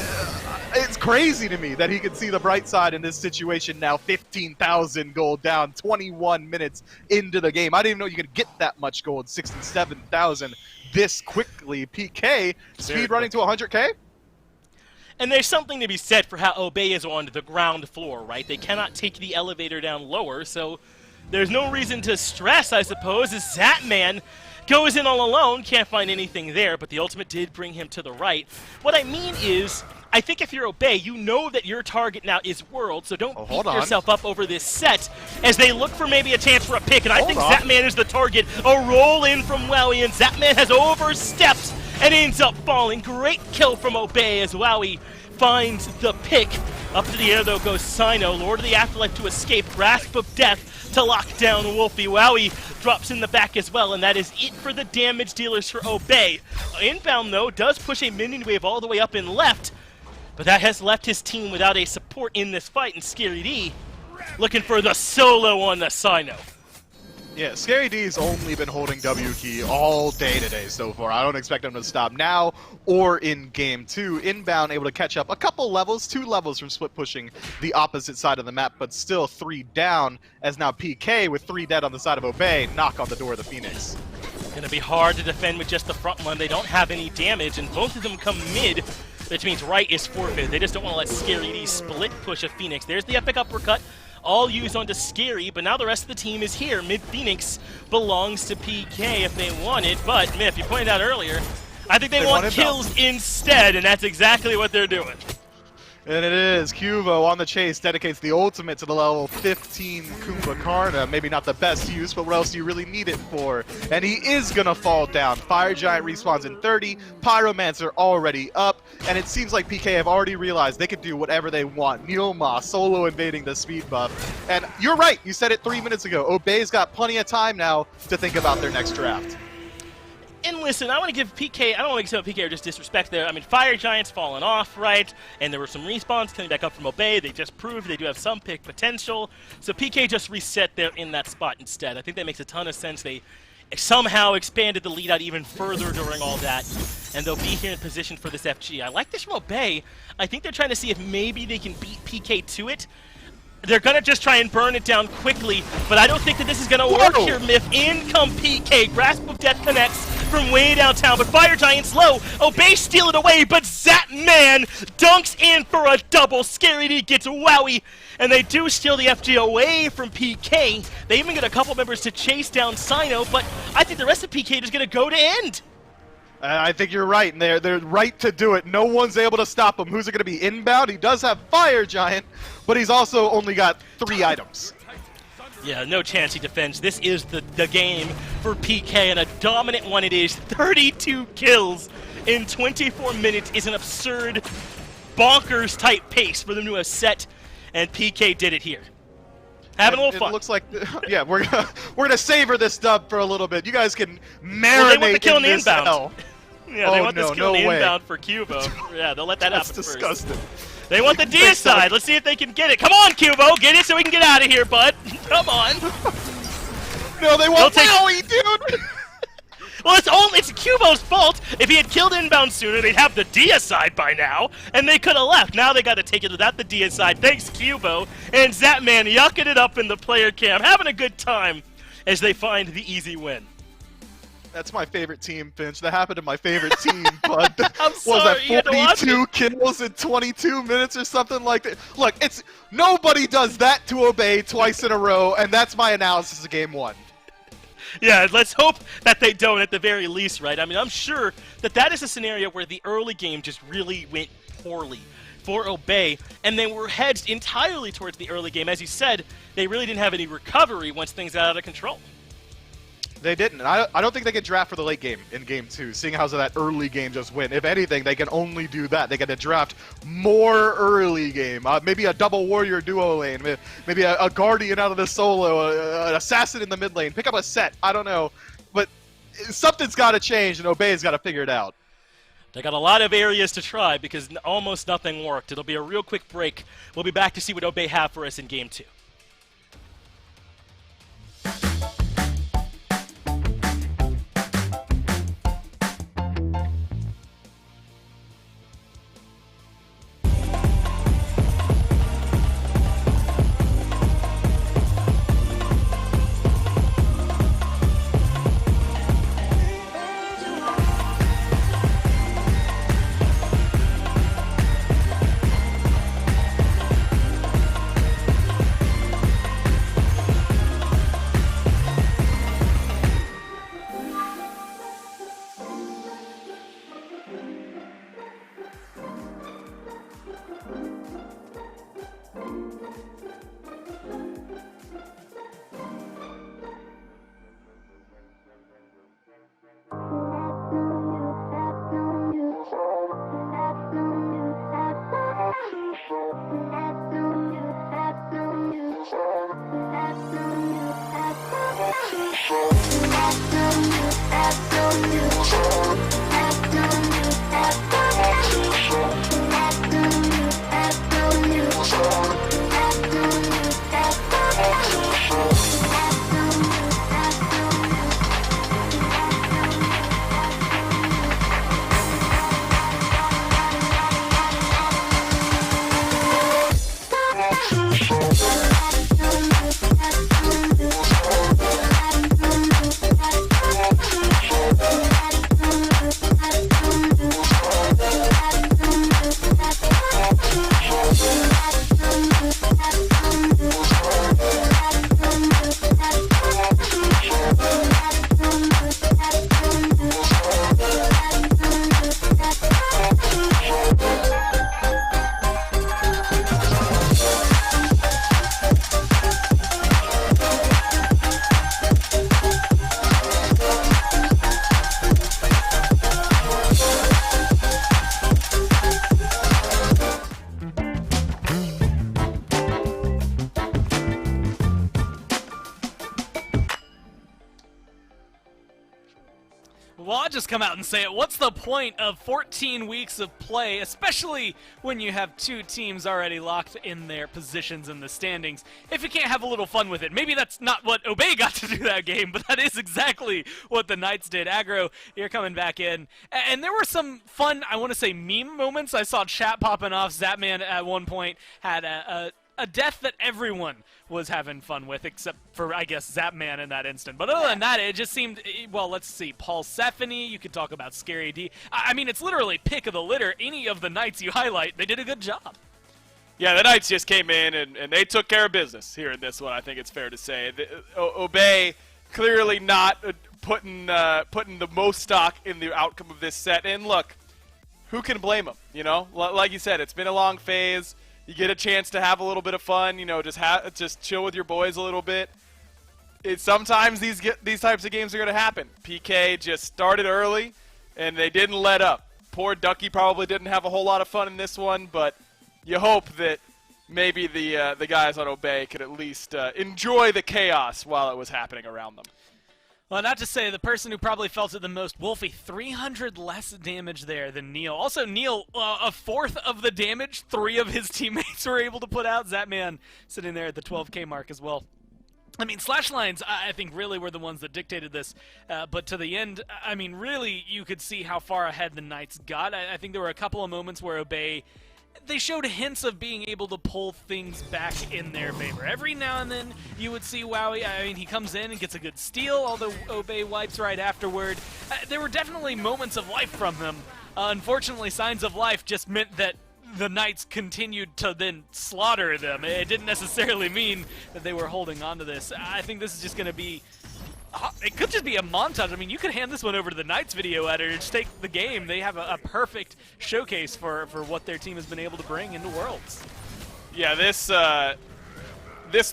it's crazy to me that he can see the bright side in this situation now. 15,000 gold down, 21 minutes into the game. I didn't even know you could get that much gold, 67,000 this quickly. PK, speed running to 100k? And there's something to be said for how Obey is on the ground floor, right? They cannot take the elevator down lower, so there's no reason to stress, I suppose, as Zapman goes in all alone, can't find anything there, but the ultimate did bring him to the right. What I mean is, I think if you're Obey, you know that your target now is World, so don't beat yourself up over this set as they look for maybe a chance for a pick, and I think Zapman is the target. A roll in from Wowie, and Zapman has overstepped and ends up falling. Great kill from Obey as Wowie finds the pick. Up to the air, though, goes Sino. Lord of the Afterlife to escape. Grasp of Death to lock down Wolfie. Wowie drops in the back as well, and that is it for the damage dealers for Obey. Inbound, though, does push a minion wave all the way up and left, but that has left his team without a support in this fight, and Scary D looking for the solo on the Sino. Yeah, Scary D's only been holding W key all day today so far. I don't expect him to stop now or in game 2. Inbound able to catch up a couple levels, 2 levels from split pushing the opposite side of the map, but still 3 down as now PK with 3 dead on the side of Obey knock on the door of the Phoenix. Gonna be hard to defend with just the front one. They don't have any damage, and both of them come mid, which means right is forfeit. They just don't want to let Scary D split push a Phoenix. There's the epic uppercut. All used onto Scary, but now the rest of the team is here. Mid-Phoenix belongs to PK if they want it, but Myth, you pointed out earlier, I think they want kills instead, and that's exactly what they're doing. And it is. Cuvo on the chase dedicates the ultimate to the level 15 Kumbhakarna. Maybe not the best use, but what else do you really need it for? And he is going to fall down. Fire Giant respawns in 30. Pyromancer already up. And it seems like PK have already realized they could do whatever they want. Neoma solo invading the speed buff. And you're right. You said it 3 minutes ago. Obey's got plenty of time now to think about their next draft. And listen, I want to give PK, I don't want to give PK or just disrespect there. I mean, Fire Giant's fallen off, right? And there were some respawns coming back up from Obey. They just proved they do have some pick potential. So PK just reset there in that spot instead. I think that makes a ton of sense. They somehow expanded the lead out even further during all that. And they'll be here in position for this FG. I like this from Obey. I think they're trying to see if maybe they can beat PK to it. They're going to just try and burn it down quickly, but I don't think that this is going to work here, Myth. In come PK. Grasp of Death connects from way downtown, but Fire Giant's low. Obey steal it away, but Zapman dunks in for a double. Scary D gets Wowie, and they do steal the FG away from PK. They even get a couple members to chase down Sino, but I think the rest of PK is going to go to end. I think you're right, and they're right to do it. No one's able to stop him. Who's it going to be? Inbound? He does have Fire Giant, but he's also only got 3 items. Yeah, no chance he defends. This is the game for PK, and a dominant one it is. 32 kills in 24 minutes is an absurd, bonkers-type pace for them to have set, and PK did it here. Having a little fun. It looks like, yeah, we're gonna savor this dub for a little bit. You guys can marinate Well, they want the kill in the this inbound. L. Yeah, they Oh, want this no, kill in no the way. inbound for Cubo. Yeah, they'll let that That's happen first. disgusting. They want the deicide. Let's see if they can get it. Come on, Cubo, get it so we can get out of here, bud. Come on. No, they won't They'll take- Maui, dude! Well, it's Cubo's fault. If he had killed inbound sooner, they'd have the deicide by now, and they could have left. Now they got to take it without the deicide. Thanks, Cubo. And Zapman yucking it up in the player cam, having a good time as they find the easy win. That's my favorite team, Finch. That happened to my favorite team, but I'm was sorry, you had that to watch 42 kills in 22 minutes or something like that? Look, it's nobody does that to Obey twice in a row, and that's my analysis of game 1. Yeah, let's hope that they don't at the very least, right? I mean, I'm sure that is a scenario where the early game just really went poorly for Obey, and they were hedged entirely towards the early game. As you said, they really didn't have any recovery once things got out of control. They didn't. And I don't think they can draft for the late game in game 2, seeing how that early game just went. If anything, they can only do that. They got to draft more early game. Maybe a double warrior duo lane. Maybe a guardian out of the solo, an assassin in the mid lane. Pick up a set. I don't know. But something's got to change, and Obey's got to figure it out. They got a lot of areas to try because almost nothing worked. It'll be a real quick break. We'll be back to see what Obey have for us in game 2. Well, I'll just come out and say it. What's the point of 14 weeks of play, especially when you have two teams already locked in their positions in the standings, if you can't have a little fun with it? Maybe that's not what Obey got to do that game, but that is exactly what the Knights did. Aggro, you're coming back in. And there were some fun, I want to say, meme moments. I saw chat popping off. Zapman at one point had a death that everyone was having fun with, except for, I guess, Zapman in that instant. But other than that, it just seemed, well, let's see, Paul Stephanie, you could talk about Scary D. I mean, it's literally pick of the litter. Any of the Knights you highlight, they did a good job. Yeah, the Knights just came in and they took care of business here in this one, I think it's fair to say. Obey clearly not putting the most stock in the outcome of this set. And look, who can blame them, you know? Like you said, it's been a long phase. You get a chance to have a little bit of fun, you know, just chill with your boys a little bit. sometimes these types of games are going to happen. PK just started early, and they didn't let up. Poor Ducky probably didn't have a whole lot of fun in this one, but you hope that maybe the guys on Obey could at least enjoy the chaos while it was happening around them. Well, not to say the person who probably felt it the most, Wolfie, 300 less damage there than Neil. Also, Neil, a fourth of the damage 3 of his teammates were able to put out. Zatman sitting there at the 12K mark as well. I mean, slash lines, I think, really were the ones that dictated this. But to the end, I mean, really, you could see how far ahead the Knights got. I think there were a couple of moments where Obey, they showed hints of being able to pull things back in their favor. Every now and then, you would see Wowie. I mean, he comes in and gets a good steal, although Obey wipes right afterward. There were definitely moments of life from him. Unfortunately, signs of life just meant that the Knights continued to then slaughter them. It didn't necessarily mean that they were holding on to this. I think this is just going to be... It could just be a montage. I mean, you could hand this one over to the Knights video editor, just take the game. They have a perfect showcase for what their team has been able to bring into Worlds. Yeah, this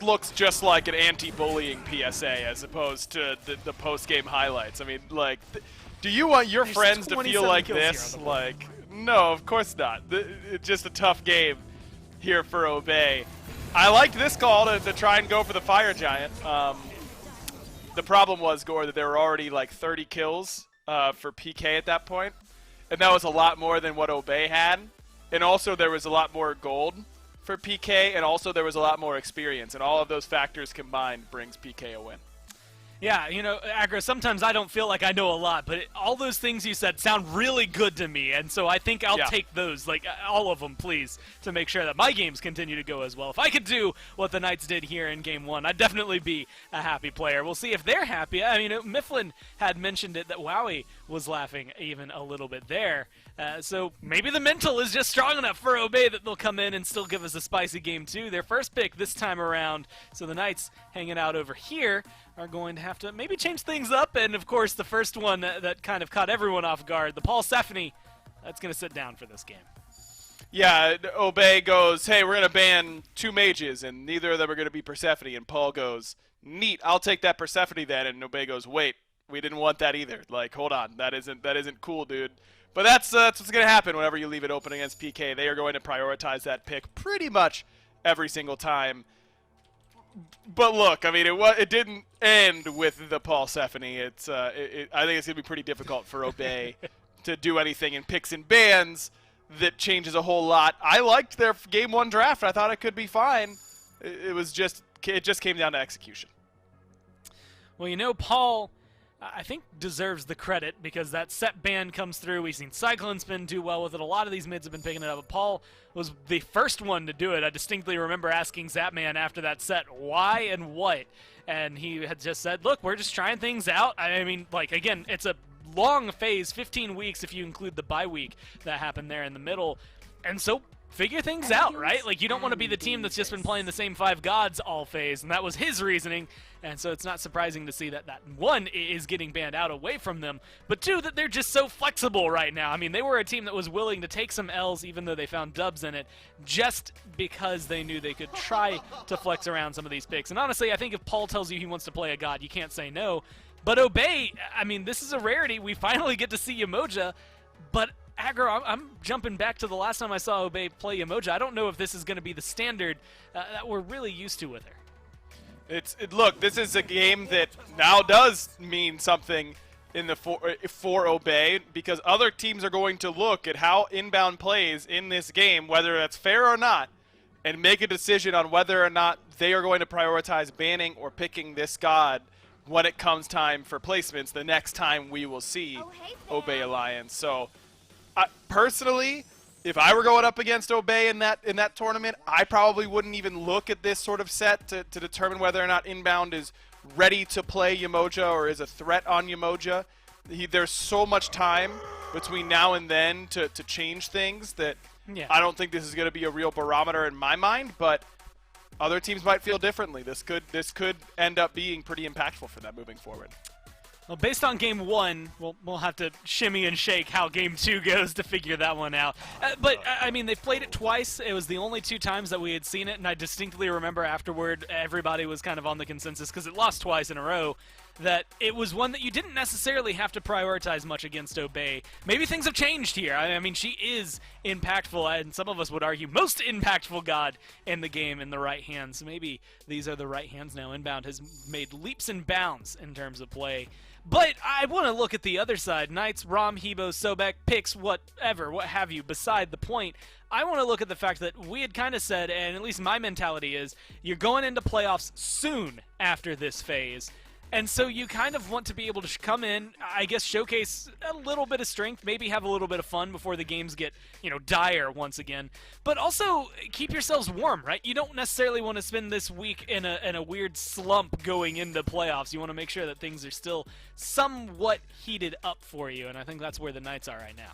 looks just like an anti-bullying PSA as opposed to the post-game highlights. I mean, like, do you want your friends to feel like this? Like, no, of course not. It's just a tough game here for Obey. I liked this call to try and go for the Fire Giant. The problem was, Gore, that there were already like 30 kills for PK at that point, and that was a lot more than what Obey had. And also there was a lot more gold for PK, and also there was a lot more experience, and all of those factors combined brings PK a win. Yeah, you know, Aggro, sometimes I don't feel like I know a lot, but all those things you said sound really good to me, and so I think I'll take those, like, all of them, please, to make sure that my games continue to go as well. If I could do what the Knights did here in Game 1, I'd definitely be a happy player. We'll see if they're happy. I mean, Mifflin had mentioned it that Wowie was laughing even a little bit there. So maybe the mental is just strong enough for Obey that they'll come in and still give us a spicy game too. Their first pick this time around. So the Knights hanging out over here are going to have to maybe change things up. And of course, the first one that kind of caught everyone off guard, the Paul Stephanie, that's going to sit down for this game. Yeah, Obey goes, hey, we're going to ban 2 mages, and neither of them are going to be Persephone. And Paul goes, neat, I'll take that Persephone then. And Obey goes, wait, we didn't want that either. Like, hold on, that isn't cool, dude. But that's what's going to happen whenever you leave it open against PK. They are going to prioritize that pick pretty much every single time. But look, I mean, it didn't end with the Paul Stephanie. I think it's going to be pretty difficult for Obey to do anything in picks and bans that changes a whole lot. I liked their Game 1 draft. I thought it could be fine. It just came down to execution. Well, you know, Paul, I think, deserves the credit because that set ban comes through. We've seen Cyclone Spin do well with it. A lot of these mids have been picking it up. But Paul was the first one to do it. I distinctly remember asking Zapman after that set, why and what? And he had just said, look, we're just trying things out. I mean, like, again, it's a long phase, 15 weeks if you include the bye week that happened there in the middle. And so figure things out, right? Like, you don't want to be the team that's just been playing the same 5 gods all phase, and that was his reasoning. And so it's not surprising to see that 1 is getting banned out away from them, but 2, that they're just so flexible right now. I mean, they were a team that was willing to take some L's even though they found dubs in it, just because they knew they could try to flex around some of these picks. And honestly, I think if Paul tells you he wants to play a god, you can't say no. But Obey, I mean, this is a rarity. We finally get to see Yamoja, but Aggro, I'm jumping back to the last time I saw Obey play Yamoja. I don't know if this is going to be the standard that we're really used to with her. Look, this is a game that now does mean something in the for Obey, because other teams are going to look at how inbound plays in this game, whether that's fair or not, and make a decision on whether or not they are going to prioritize banning or picking this god when it comes time for placements the next time we will see Obey Alliance. So personally, if I were going up against Obey in that tournament, I probably wouldn't even look at this sort of set to determine whether or not inbound is ready to play Yamoja or is a threat on Yamoja. There's so much time between now and then to change things that I don't think this is going to be a real barometer in my mind, but other teams might feel differently. This could end up being pretty impactful for them moving forward. Well, based on game 1, we'll have to shimmy and shake how game 2 goes to figure that one out. But, I mean, they've played it twice. It was the only 2 times that we had seen it, and I distinctly remember afterward everybody was kind of on the consensus, because it lost twice in a row, that it was one that you didn't necessarily have to prioritize much against Obey. Maybe things have changed here. I mean, she is impactful, and some of us would argue most impactful god in the game in the right hands. Maybe these are the right hands now. Inbound has made leaps and bounds in terms of play. But I want to look at the other side. Knights, Rom, Hebo, Sobek, picks, whatever, what have you, beside the point. I want to look at the fact that we had kind of said, and at least my mentality is, you're going into playoffs soon after this phase. And so you kind of want to be able to come in, I guess, showcase a little bit of strength, maybe have a little bit of fun before the games get, dire once again. But also keep yourselves warm, right? You don't necessarily want to spend this week in a weird slump going into playoffs. You want to make sure that things are still somewhat heated up for you, and I think that's where the Knights are right now.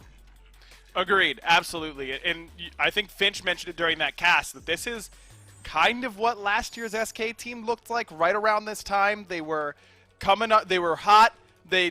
Agreed, absolutely. And I think Finch mentioned it during that cast, that this is kind of what last year's SK team looked like right around this time. They were coming up, they were hot. They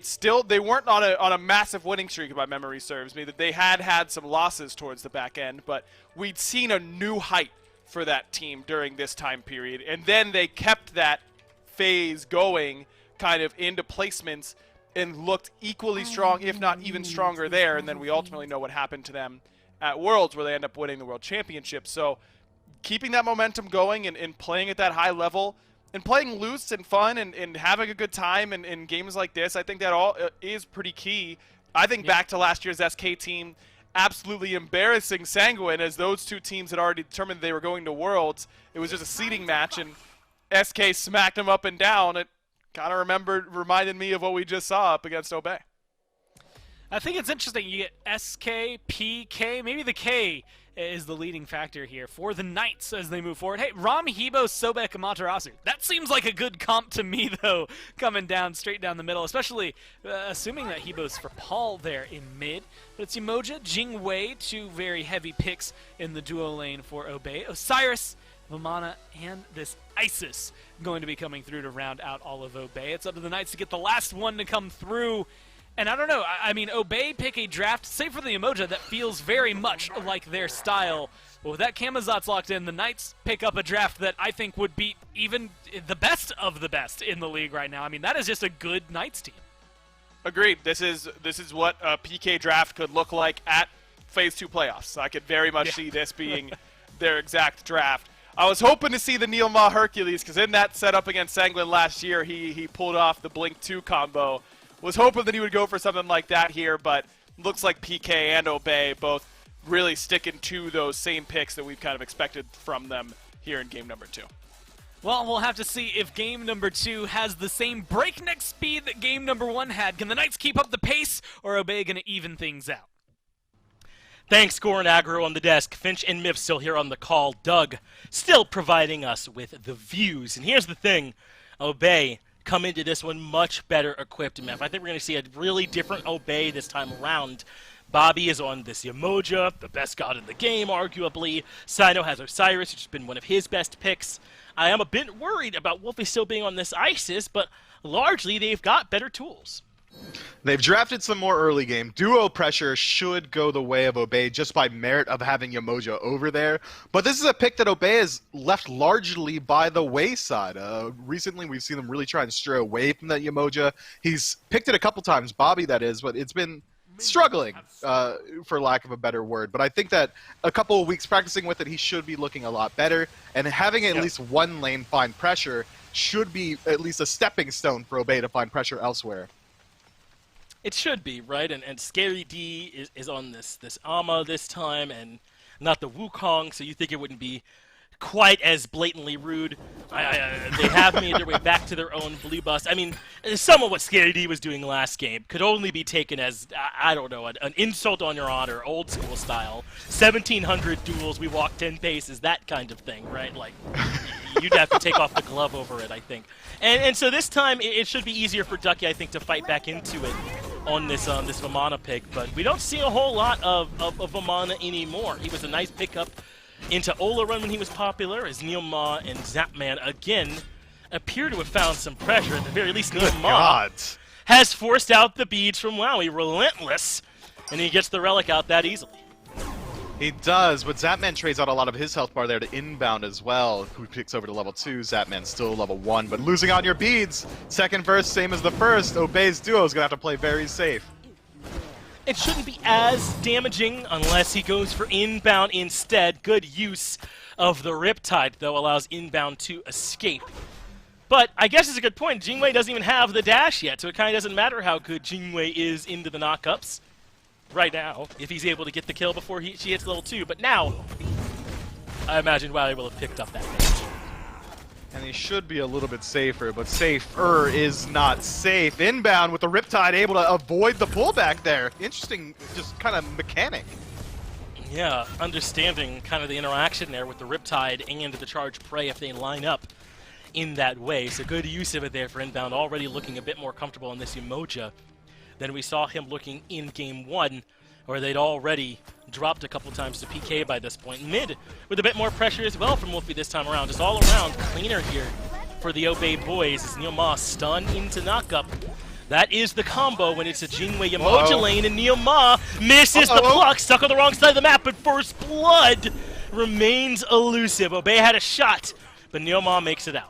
weren't on a massive winning streak, if my memory serves me. That they had some losses towards the back end, but we'd seen a new height for that team during this time period. And then they kept that phase going kind of into placements and looked equally strong, if not even stronger there. And then we ultimately know what happened to them at Worlds, where they end up winning the World Championship. So keeping that momentum going and playing at that high level and playing loose and fun and having a good time in games like this, I think that all is pretty key. I think back to last year's SK team absolutely embarrassing Sanguine, as those 2 teams had already determined they were going to Worlds. It was just a seeding match, and SK smacked them up and down. It kind of reminded me of what we just saw up against Obey. I think it's interesting. You get SK, PK, maybe the K is the leading factor here for the Knights as they move forward. Hey, Rom, Hebo, Sobek, Amaterasu. That seems like a good comp to me, though, coming down straight down the middle, especially assuming that Hebo's for Paul there in mid. But it's Umoja, Jingwei, 2 very heavy picks in the duo lane for Obey. Osiris, Vamana, and this Isis going to be coming through to round out all of Obey. It's up to the Knights to get the last one to come through. And I don't know, I mean, Obey pick a draft, save for the Umoja, that feels very much like their style. But with that Kamazot's locked in, the Knights pick up a draft that I think would beat even the best of the best in the league right now. I mean, that is just a good Knights team. Agreed. This is what a PK draft could look like at Phase 2 playoffs. I could very much see this being their exact draft. I was hoping to see the Neil Ma Hercules, because in that setup against Sanguine last year, he pulled off the Blink 2 combo. Was hoping that he would go for something like that here, but looks like PK and Obey both really sticking to those same picks that we've kind of expected from them here in game number 2. Well, we'll have to see if game number 2 has the same breakneck speed that game number 1 had. Can the Knights keep up the pace, or are Obey going to even things out? Thanks, Gore and Aggro on the desk. Finch and Miff still here on the call. Doug still providing us with the views. And here's the thing, Obey come into this one much better equipped, Miff. I think we're going to see a really different Obey this time around. Bobby is on this Umoja, the best god in the game, arguably. Sino has Osiris, which has been one of his best picks. I am a bit worried about Wolfie still being on this Isis, but largely they've got better tools. They've drafted some more early game. Duo pressure should go the way of Obey just by merit of having Umoja over there. But this is a pick that Obey has left largely by the wayside. Recently, we've seen him really try and stray away from that Umoja. He's picked it a couple times, Bobby that is, but it's been struggling, for lack of a better word. But I think that a couple of weeks practicing with it, he should be looking a lot better. And having at least one lane find pressure should be at least a stepping stone for Obey to find pressure elsewhere. It should be, right? And Scary D is on this Ama this time, and not the Wukong, so you think it wouldn't be quite as blatantly rude. They have made their way back to their own blue bus. I mean, some of what Scary D was doing last game could only be taken as, I don't know, an insult on your honor, old school style. 1,700 duels, we walk 10 paces, that kind of thing, right? Like, you'd have to take off the glove over it, I think. And so this time, it should be easier for Ducky, I think, to fight back into it on this Vamana pick. But we don't see a whole lot of Vamana anymore. He was a nice pickup into Ola Run when he was popular, as Neil Ma and Zapman again appear to have found some pressure. At the very least, Neil Ma has forced out the beads from Wowie. Relentless, and he gets the relic out that easily. He does, but Zapman trades out a lot of his health bar there to inbound as well, who picks over to level 2. Zapman still level 1, but losing on your beads. Second verse, same as the first. Obey's duo is going to have to play very safe. It shouldn't be as damaging unless he goes for inbound instead. Good use of the Riptide, though, allows inbound to escape. But I guess it's a good point. Jingwei doesn't even have the dash yet, so it kind of doesn't matter how good Jingwei is into the knockups right now, if he's able to get the kill before she hits level 2. But now, I imagine Wowie will have picked up that damage. And he should be a little bit safer, but safer is not safe. Inbound with the Riptide able to avoid the pullback there. Interesting, just kind of mechanic. Yeah, understanding kind of the interaction there with the Riptide and the Charge Prey if they line up in that way. So good use of it there for inbound, already looking a bit more comfortable in this Umoja than we saw him looking in Game 1, where they'd already dropped a couple times to PK by this point. Mid with a bit more pressure as well from Wolfie this time around. Just all around cleaner here for the Obey boys as Neil Ma stun into knockup. That is the combo when it's a Jingwei Umoja lane, and Neil Ma misses the block, stuck on the wrong side of the map, but First Blood remains elusive. Obey had a shot, but Neil Ma makes it out.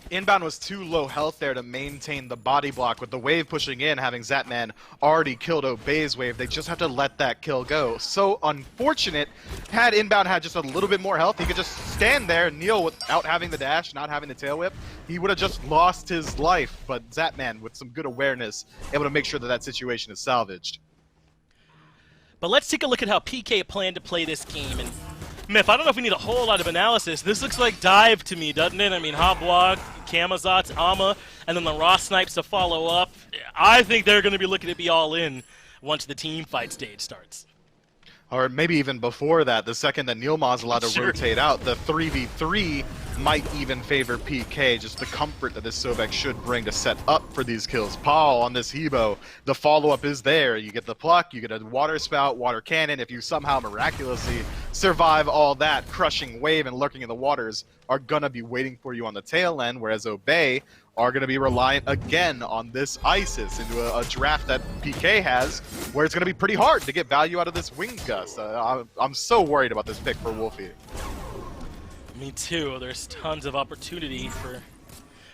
Inbound was too low health there to maintain the body block. With the wave pushing in, having Zapman already killed Obey's wave, they just have to let that kill go. So unfortunate. Had Inbound had just a little bit more health, he could just stand there, kneel without having the dash, not having the tail whip. He would have just lost his life, but Zapman, with some good awareness, able to make sure that that situation is salvaged. But let's take a look at how PK planned to play this game. And Myth, I don't know if we need a whole lot of analysis. This looks like dive to me, doesn't it? I mean, Hobblog, Kamazot's, Ama, and then the Raw Snipes to follow up. I think they're going to be looking to be all in once the team fight stage starts. Or maybe even before that, the second that Neilma's allowed to rotate out, the 3v3 might even favor PK, just the comfort that this Sobek should bring to set up for these kills. Paul on this Hebo, the follow-up is there. You get the pluck, you get a water spout, water cannon. If you somehow miraculously survive all that, crushing wave and lurking in the waters are gonna be waiting for you on the tail end, whereas Obey are going to be reliant again on this ISIS into a draft that PK has, where it's going to be pretty hard to get value out of this Wing Gust. I'm so worried about this pick for Wolfie. Me too. There's tons of opportunity for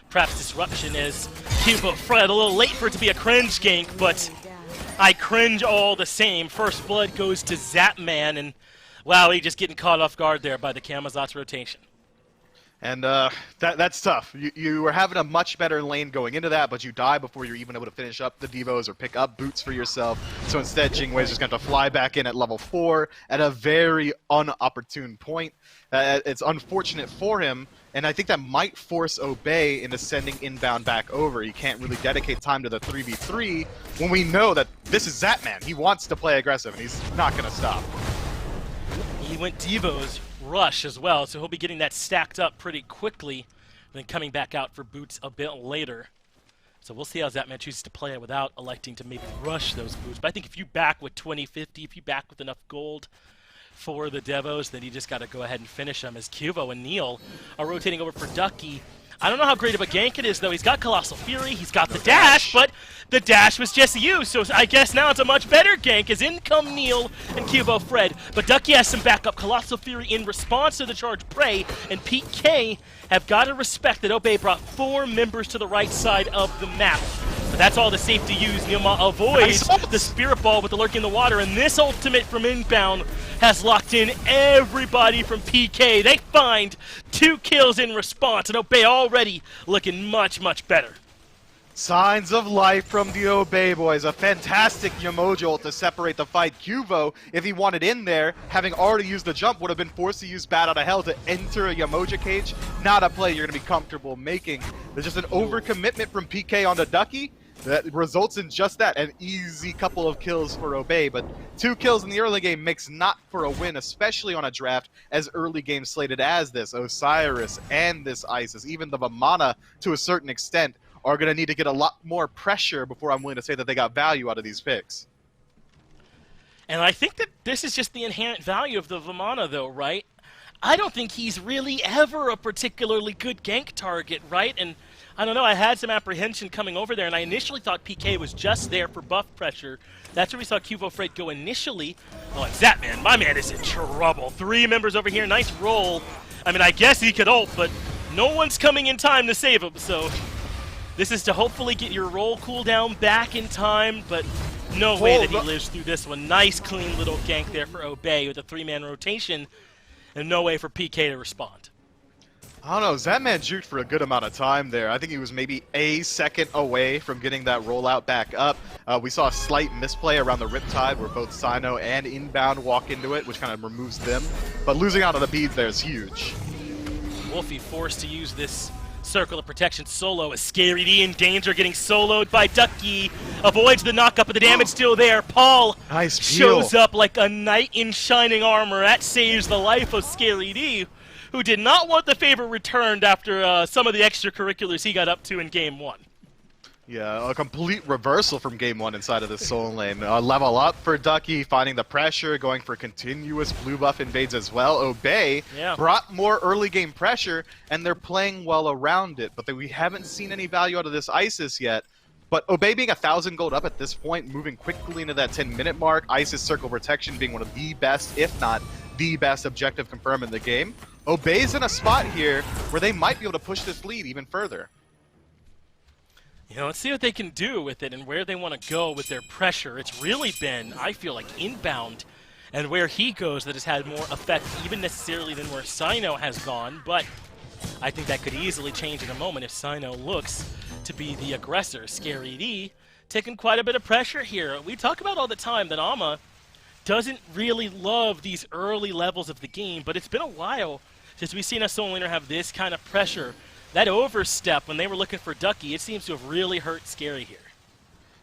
perhaps disruption as Cuba Fred. A little late for it to be a cringe gank, but I cringe all the same. First Blood goes to Zapman, and wow, he just getting caught off guard there by the Kamazot's rotation. And that's tough. You were having a much better lane going into that, but you die before you're even able to finish up the Devos or pick up boots for yourself. So instead, Jingwei's just going to fly back in at level 4 at a very unopportune point. It's unfortunate for him, and I think that might force Obey into sending inbound back over. He can't really dedicate time to the 3v3 when we know that this is Zapman. He wants to play aggressive, and he's not going to stop. He went Devos rush as well, so he'll be getting that stacked up pretty quickly, then coming back out for boots a bit later. So we'll see how Zapman chooses to play it without electing to maybe rush those boots. But I think if you back with 20-50, if you back with enough gold for the Devos, then you just got to go ahead and finish them, as Cuvo and Neil are rotating over for Ducky. I don't know how great of a gank it is, though. He's got Colossal Fury, he's got the dash, but the dash was just used, so I guess now it's a much better gank, as in come Neil and Cubo Fred. But Ducky has some backup. Colossal Fury in response to the charge Prey, and Pete K have got to respect that Obey brought 4 members to the right side of the map. But that's all the safety used. Neilma avoids the Spirit Ball with the Lurk in the Water, and this ultimate from Inbound has locked in everybody from PK. They find 2 kills in response, and Obey already looking much, much better. Signs of life from the Obey boys. A fantastic Yamojo ult to separate the fight. Cuvo, if he wanted in there, having already used the jump, would have been forced to use Bat Out of Hell to enter a Yamoja cage. Not a play you're going to be comfortable making. There's just an overcommitment from PK on the Ducky that results in just that, an easy couple of kills for Obey, but 2 kills in the early game makes not for a win, especially on a draft as early game slated as this. Osiris and this Isis, even the Vamana to a certain extent, are going to need to get a lot more pressure before I'm willing to say that they got value out of these picks. And I think that this is just the inherent value of the Vamana, though, right? I don't think he's really ever a particularly good gank target, right? And I don't know, I had some apprehension coming over there, and I initially thought PK was just there for buff pressure. That's where we saw Cuvo Fred go initially. Oh, and Zapman, my man is in trouble. 3 members over here, nice roll. I mean, I guess he could ult, but no one's coming in time to save him, so this is to hopefully get your roll cooldown back in time, but no way that he lives through this one. Nice, clean little gank there for Obey with a 3-man rotation, and no way for PK to respond. I don't know, Zapman juked for a good amount of time there. I think he was maybe a second away from getting that rollout back up. We saw a slight misplay around the Riptide where both Sino and Inbound walk into it, which kind of removes them. But losing out on the beads there is huge. Wolfie forced to use this circle of protection solo. A Scary D in danger, getting soloed by Ducky. Avoids the knockup, but the damage still there. Paul Nice shows up like a knight in shining armor. That saves the life of Scary D, who did not want the favor returned after some of the extracurriculars he got up to in Game 1. Yeah, a complete reversal from Game 1 inside of the Soul Lane. Level up for Ducky, finding the pressure, going for continuous blue buff invades as well. Obey brought more early game pressure, and they're playing well around it, but we haven't seen any value out of this Isis yet. But Obey being 1,000 gold up at this point, moving quickly into that 10-minute mark, Isis Circle Protection being one of the best, if not the best objective confirm in the game. Obey's in a spot here where they might be able to push this lead even further. You know, let's see what they can do with it and where they want to go with their pressure. It's really been, I feel like, Inbound and where he goes that has had more effect even necessarily than where Sino has gone, but I think that could easily change in a moment if Sino looks to be the aggressor. Scary D taking quite a bit of pressure here. We talk about all the time that Ama doesn't really love these early levels of the game, but it's been a while since we've seen a Soul Laner have this kind of pressure. That overstep when they were looking for Ducky, it seems to have really hurt Scary here.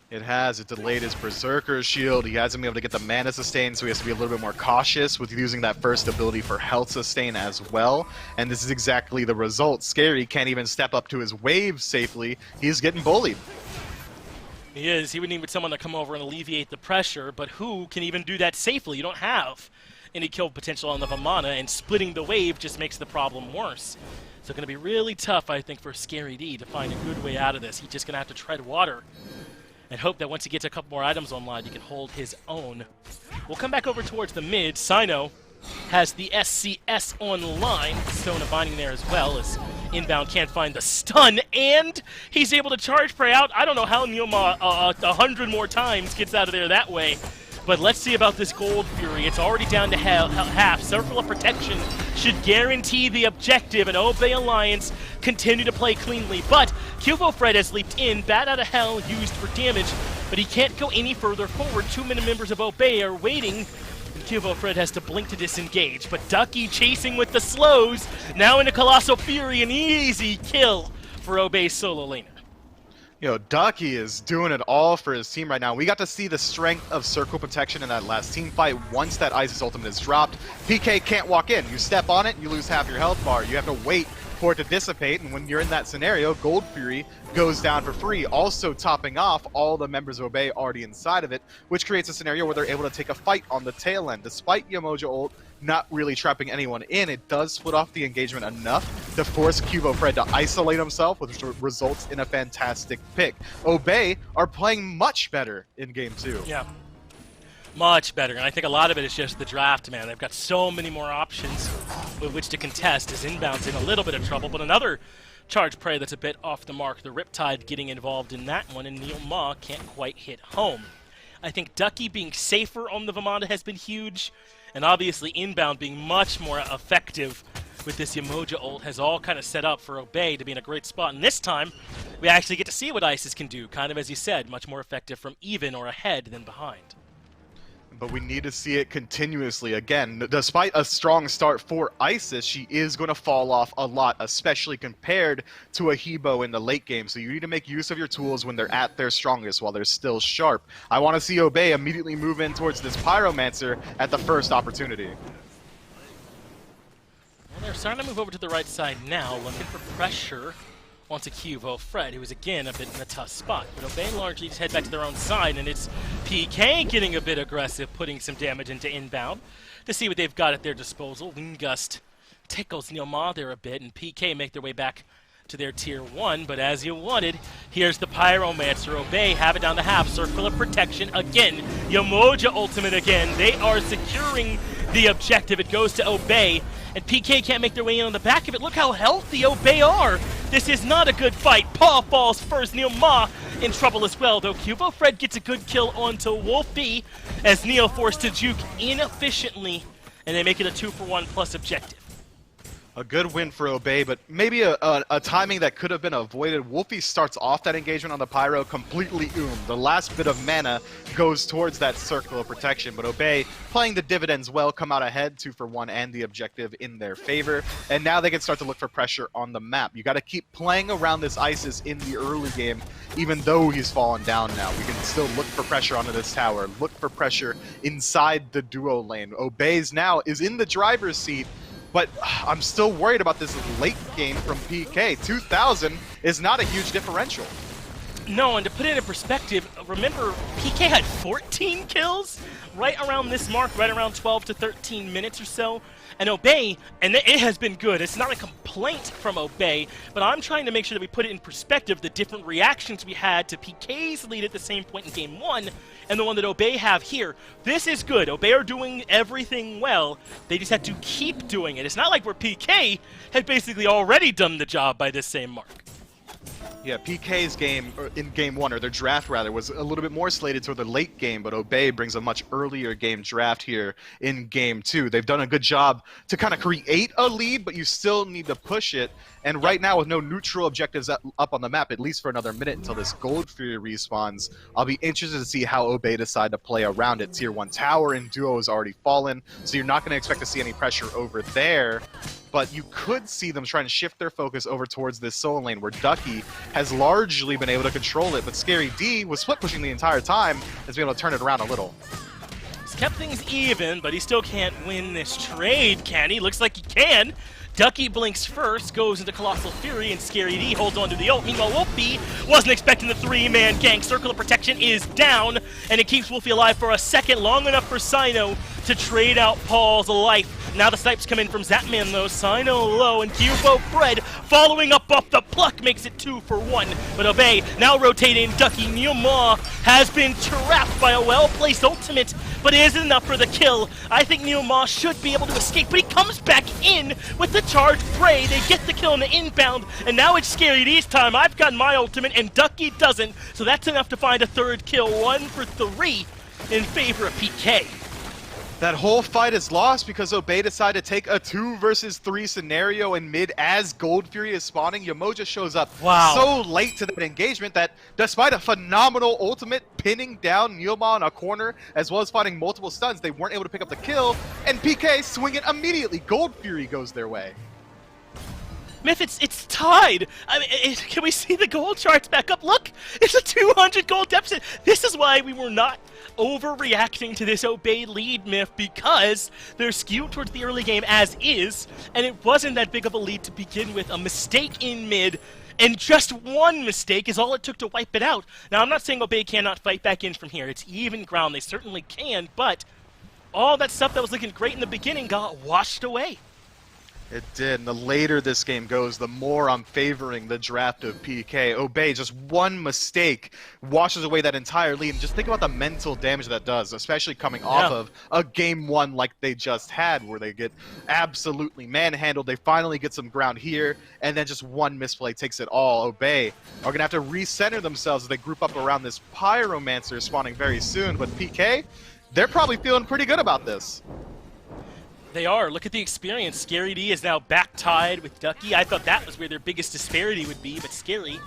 It has. It delayed his Berserker shield. He hasn't been able to get the mana sustain, so he has to be a little bit more cautious with using that first ability for health sustain as well. And this is exactly the result. Scary can't even step up to his wave safely. He's getting bullied. He is. He would need someone to come over and alleviate the pressure, but who can even do that safely? You don't have any kill potential on the Vamana, and splitting the wave just makes the problem worse. So it's going to be really tough, I think, for Scary D to find a good way out of this. He's just going to have to tread water and hope that once he gets a couple more items online, he can hold his own. We'll come back over towards the mid. Sino has the SCS online. Stone of Binding there as well, as Inbound can't find the stun, and he's able to charge prey out. I don't know how Neoma 100 more times gets out of there that way. But let's see about this Gold Fury. It's already down to half. Circle of Protection should guarantee the objective, and Obey Alliance continue to play cleanly. But Cuvo Fred has leaped in, Bat Out of Hell used for damage, but he can't go any further forward. 2 many members of Obey are waiting, and Cuvo Fred has to blink to disengage. But Ducky chasing with the slows, now into Colossal Fury, an easy kill for Obey's solo laner. You know, Ducky is doing it all for his team right now. We got to see the strength of Circle Protection in that last team fight once that Isis ultimate is dropped. PK can't walk in. You step on it, you lose half your health bar. You have to wait for it to dissipate, and when you're in that scenario, Gold Fury goes down for free, also topping off all the members of Obey already inside of it, which creates a scenario where they're able to take a fight on the tail end. Despite Yamoja ult not really trapping anyone in, it does split off the engagement enough to force Cuvo Fred to isolate himself, which results in a fantastic pick. Obey are playing much better in Game 2. Yeah. Much better, and I think a lot of it is just the draft, man. They've got so many more options with which to contest as Inbound's in a little bit of trouble, but another charge prey that's a bit off the mark. The Riptide getting involved in that one, and Neil Ma can't quite hit home. I think Ducky being safer on the Vamana has been huge, and obviously Inbound being much more effective with this Yamoja ult has all kind of set up for Obey to be in a great spot. And this time, we actually get to see what Isis can do, kind of as you said, much more effective from even or ahead than behind. But we need to see it continuously. Again, despite a strong start for Isis, she is going to fall off a lot, especially compared to a Hebo in the late game. So you need to make use of your tools when they're at their strongest while they're still sharp. I want to see Obey immediately move in towards this Pyromancer at the first opportunity. Well, they're starting to move over to the right side now, looking for pressure onto Cuvo Fred, who is again a bit in a tough spot. But Obey largely just head back to their own side, and it's PK getting a bit aggressive, putting some damage into Inbound to see what they've got at their disposal. Wind Gust tickles Neil Ma there a bit, and PK make their way back to their tier 1, but as you wanted, here's the Pyromancer. Obey, have it down the half, circle of protection again. Yamoja ultimate again. They are securing the objective. It goes to Obey, and PK can't make their way in on the back of it. Look how healthy Obey are. This is not a good fight. Paw falls first. Neil Ma in trouble as well, though Cubo Fred gets a good kill onto Wolfie as Neil forced to juke inefficiently, and they make it a 2-for-1 plus objective. A good win for Obey, but maybe a timing that could have been avoided. Wolfie starts off that engagement on the Pyro completely The last bit of mana goes towards that circle of protection, but Obey, playing the dividends well, come out ahead 2-for-1 and the objective in their favor. And now they can start to look for pressure on the map. You got to keep playing around this Isis in the early game, even though he's fallen down now. We can still look for pressure onto this tower, look for pressure inside the duo lane. Obey's now is in the driver's seat, but I'm still worried about this late game from PK. 2,000 is not a huge differential. No, and to put it in perspective, remember, PK had 14 kills right around this mark, right around 12 to 13 minutes or so. And Obey, and it has been good. It's not a complaint from Obey, but I'm trying to make sure that we put it in perspective, the different reactions we had to PK's lead at the same point in Game 1 and the one that Obey have here. This is good. Obey are doing everything well. They just had to keep doing it. It's not like where PK had basically already done the job by this same mark. Yeah, PK's game, in Game 1, or their draft rather, was a little bit more slated toward the late game, but Obey brings a much earlier game draft here in Game 2. They've done a good job to kind of create a lead, but you still need to push it. And right now, with no neutral objectives up on the map, at least for another minute until this Gold Fury respawns, I'll be interested to see how Obey decide to play around it. Tier 1 tower and duo has already fallen, so you're not going to expect to see any pressure over there. But you could see them trying to shift their focus over towards this solo lane where Ducky has largely been able to control it, but Scary D was split pushing the entire time, has been able to turn it around a little. He's kept things even, but he still can't win this trade, can he? Looks like he can. Ducky blinks first, goes into Colossal Fury, and Scary D holds on to the ult. Meanwhile, Wolfie wasn't expecting the 3-man gang. Circle of Protection is down, and it keeps Wolfie alive for a second, long enough for Sino to trade out Paul's life. Now the snipes come in from Zapman, though. Sino low, and Cubo Fred following up off the pluck makes it 2-for-1. But Obey now rotating Ducky. Neoma has been trapped by a well-placed ultimate, but it isn't enough for the kill. I think Neoma should be able to escape, but he comes back in with the charged Prey. They get the kill in the inbound, and now it's Scary D's time. I've got my ultimate, and Ducky doesn't, so that's enough to find a third kill. 1 for 3 in favor of PK. That whole fight is lost because Obey decided to take a 2 versus 3 scenario in mid as Gold Fury is spawning. Yamoja shows up so late to that engagement that despite a phenomenal ultimate pinning down Neilma in a corner as well as finding multiple stuns, they weren't able to pick up the kill, and PK swing it immediately. Gold Fury goes their way. Myth, it's tied. I mean, can we see the gold charts back up? Look, it's a 200 gold deficit. This is why we were not overreacting to this Obey lead, Myth, because they're skewed towards the early game as is, and it wasn't that big of a lead to begin with. A mistake in mid, and just one mistake is all it took to wipe it out. Now, I'm not saying Obey cannot fight back in from here. It's even ground. They certainly can, but all that stuff that was looking great in the beginning got washed away. It did, and the later this game goes, the more I'm favoring the draft of PK. Obey, just one mistake washes away that entire lead, and just think about the mental damage that does, especially coming off of a Game 1 like they just had, where they get absolutely manhandled. They finally get some ground here, and then just one misplay takes it all. Obey are going to have to recenter themselves as they group up around this Pyromancer spawning very soon, but PK, they're probably feeling pretty good about this. They are. Look at the experience. Scary D is now back tied with Ducky. I thought that was where their biggest disparity would be, but Scary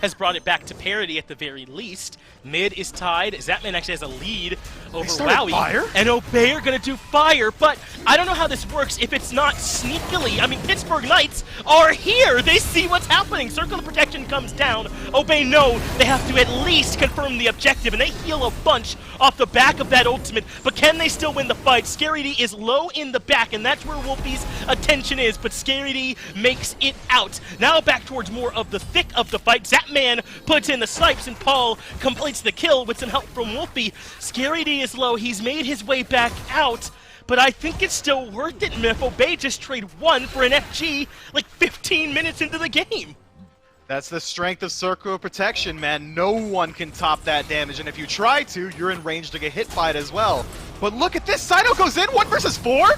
has brought it back to parity at the very least. Mid is tied. Zapman actually has a lead over Wowie. Fire? And Obey are going to do fire, but I don't know how this works if it's not sneakily. I mean, Pittsburgh Knights are here. They see what's happening. Circle of Protection comes down. Obey know they have to at least confirm the objective, and they heal a bunch off the back of that ultimate, but can they still win the fight? Scary D is low in the back, and that's where Wolfie's attention is, but Scary D makes it out. Now back towards more of the thick of the fight. Zapman puts in the snipes, and Paul completes the kill with some help from Wolfie. Scary D is low. He's made his way back out, but I think it's still worth it, Myth. Obey just trade 1 for an FG like 15 minutes into the game. That's the strength of Circle Protection, man. No one can top that damage, and if you try to, you're in range to get hit by it as well. But look at this, Sino goes in, 1 versus 4?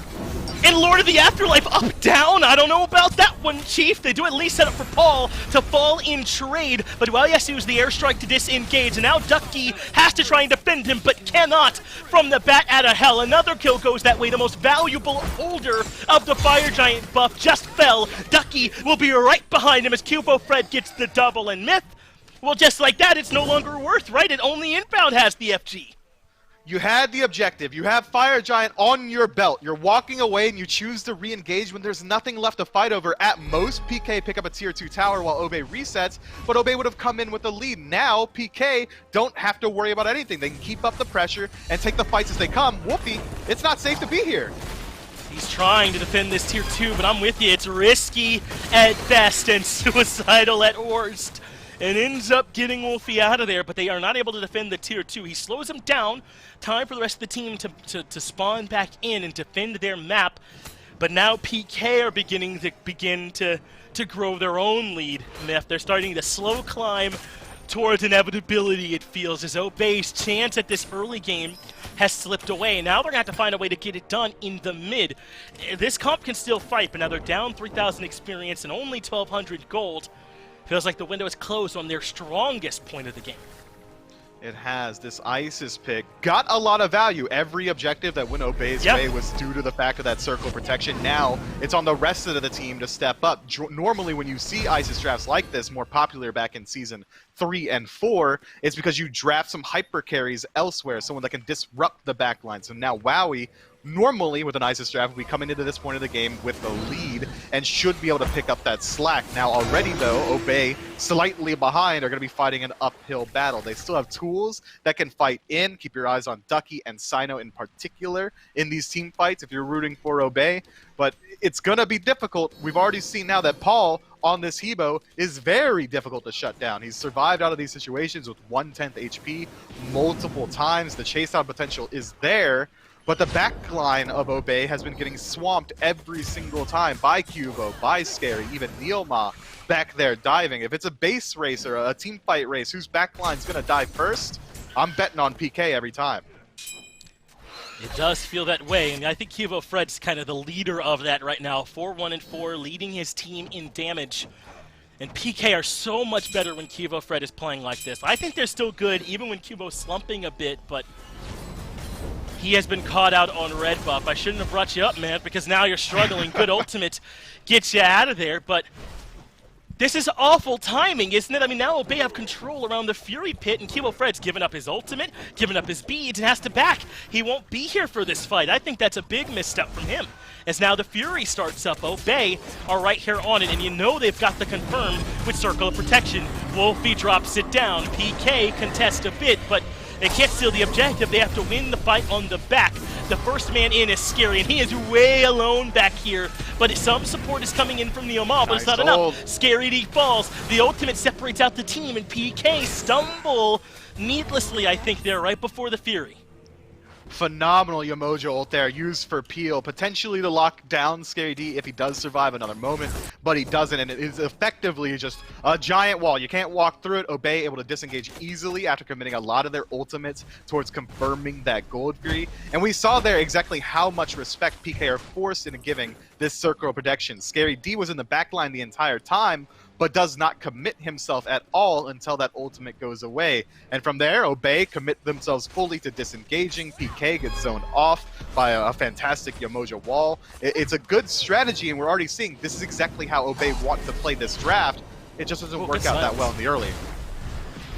And Lord of the Afterlife up, down. I don't know about that one, Chief. They do at least set up for Paul to fall in trade, but Walias used the airstrike to disengage, and now Ducky has to try and defend him, but cannot from the bat out of hell. Another kill goes that way. The most valuable holder of the Fire Giant buff just fell. Ducky will be right behind him as Cubo Fred gets the double, and Myth, well, just like that, it's no longer worth, right? It only Inbound has the FG. You had the objective. You have Fire Giant on your belt. You're walking away and you choose to re-engage when there's nothing left to fight over. At most, PK pick up a tier 2 tower while Obey resets, but Obey would have come in with the lead. Now, PK don't have to worry about anything. They can keep up the pressure and take the fights as they come. Wolfie, it's not safe to be here. He's trying to defend this tier 2, but I'm with you. It's risky at best and suicidal at worst. And ends up getting Wolfie out of there, but they are not able to defend the tier 2. He slows him down. Time for the rest of the team to spawn back in and defend their map. But now PK are beginning to grow their own lead. Myth, they're starting to slow climb towards inevitability, it feels, as Obey's chance at this early game has slipped away. Now they're going to have to find a way to get it done in the mid. This comp can still fight, but now they're down 3,000 experience and only 1,200 gold. Feels like the window is closed on their strongest point of the game. It has. This ISIS pick got a lot of value. Every objective that went Obey's way was due to the fact of that circle protection. Now, it's on the rest of the team to step up. Normally, when you see ISIS drafts like this, more popular back in Season 3 and 4, it's because you draft some hyper carries elsewhere, someone that can disrupt the backline. So now Wowie, normally with an ISIS draft, we come into this point of the game with the lead and should be able to pick up that slack. Now already though, Obey slightly behind are going to be fighting an uphill battle. They still have tools that can fight in. Keep your eyes on Ducky and Sino in particular in these team fights if you're rooting for Obey. But it's going to be difficult. We've already seen now that Paul on this Hebo is very difficult to shut down. He's survived out of these situations with 1/10 HP multiple times. The chase out potential is there. But the backline of Obey has been getting swamped every single time by Cubo, by Scary, even Neilma back there diving. If it's a base race or a team fight race, whose backline's going to die first? I'm betting on PK every time. It does feel that way, and I think Cubo Fred's kind of the leader of that right now. 4-1-4, leading his team in damage. And PK are so much better when Cubo Fred is playing like this. I think they're still good, even when Cubo's slumping a bit, but he has been caught out on red buff. I shouldn't have brought you up, man, because now you're struggling. Good ultimate gets you out of there, but this is awful timing, isn't it? I mean, now Obey have control around the Fury Pit, and Cubo Fred's given up his ultimate, given up his beads, and has to back. He won't be here for this fight. I think that's a big misstep from him. As now the Fury starts up, Obey are right here on it, and you know they've got the confirm with Circle of Protection. Wolfie drops it down. PK contests a bit, but they can't steal the objective. They have to win the fight on the back. The first man in is Scary, and he is way alone back here. But some support is coming in from the Omal, but it's not enough. Scary falls. The ultimate separates out the team, and PK stumble needlessly, I think, there right before the Fury. Phenomenal Yamoja ult there, used for Peel, potentially to lock down Scary D if he does survive another moment, but he doesn't, and it is effectively just a giant wall. You can't walk through it. Obey able to disengage easily after committing a lot of their ultimates towards confirming that Gold Fury, and we saw there exactly how much respect PK are forced into giving this circle of protection. Scary D was in the backline the entire time, but does not commit himself at all until that ultimate goes away. And from there, Obey commit themselves fully to disengaging. PK gets zoned off by a fantastic Yamoja wall. It's a good strategy, and we're already seeing this is exactly how Obey want to play this draft. It just doesn't work out that well in the early.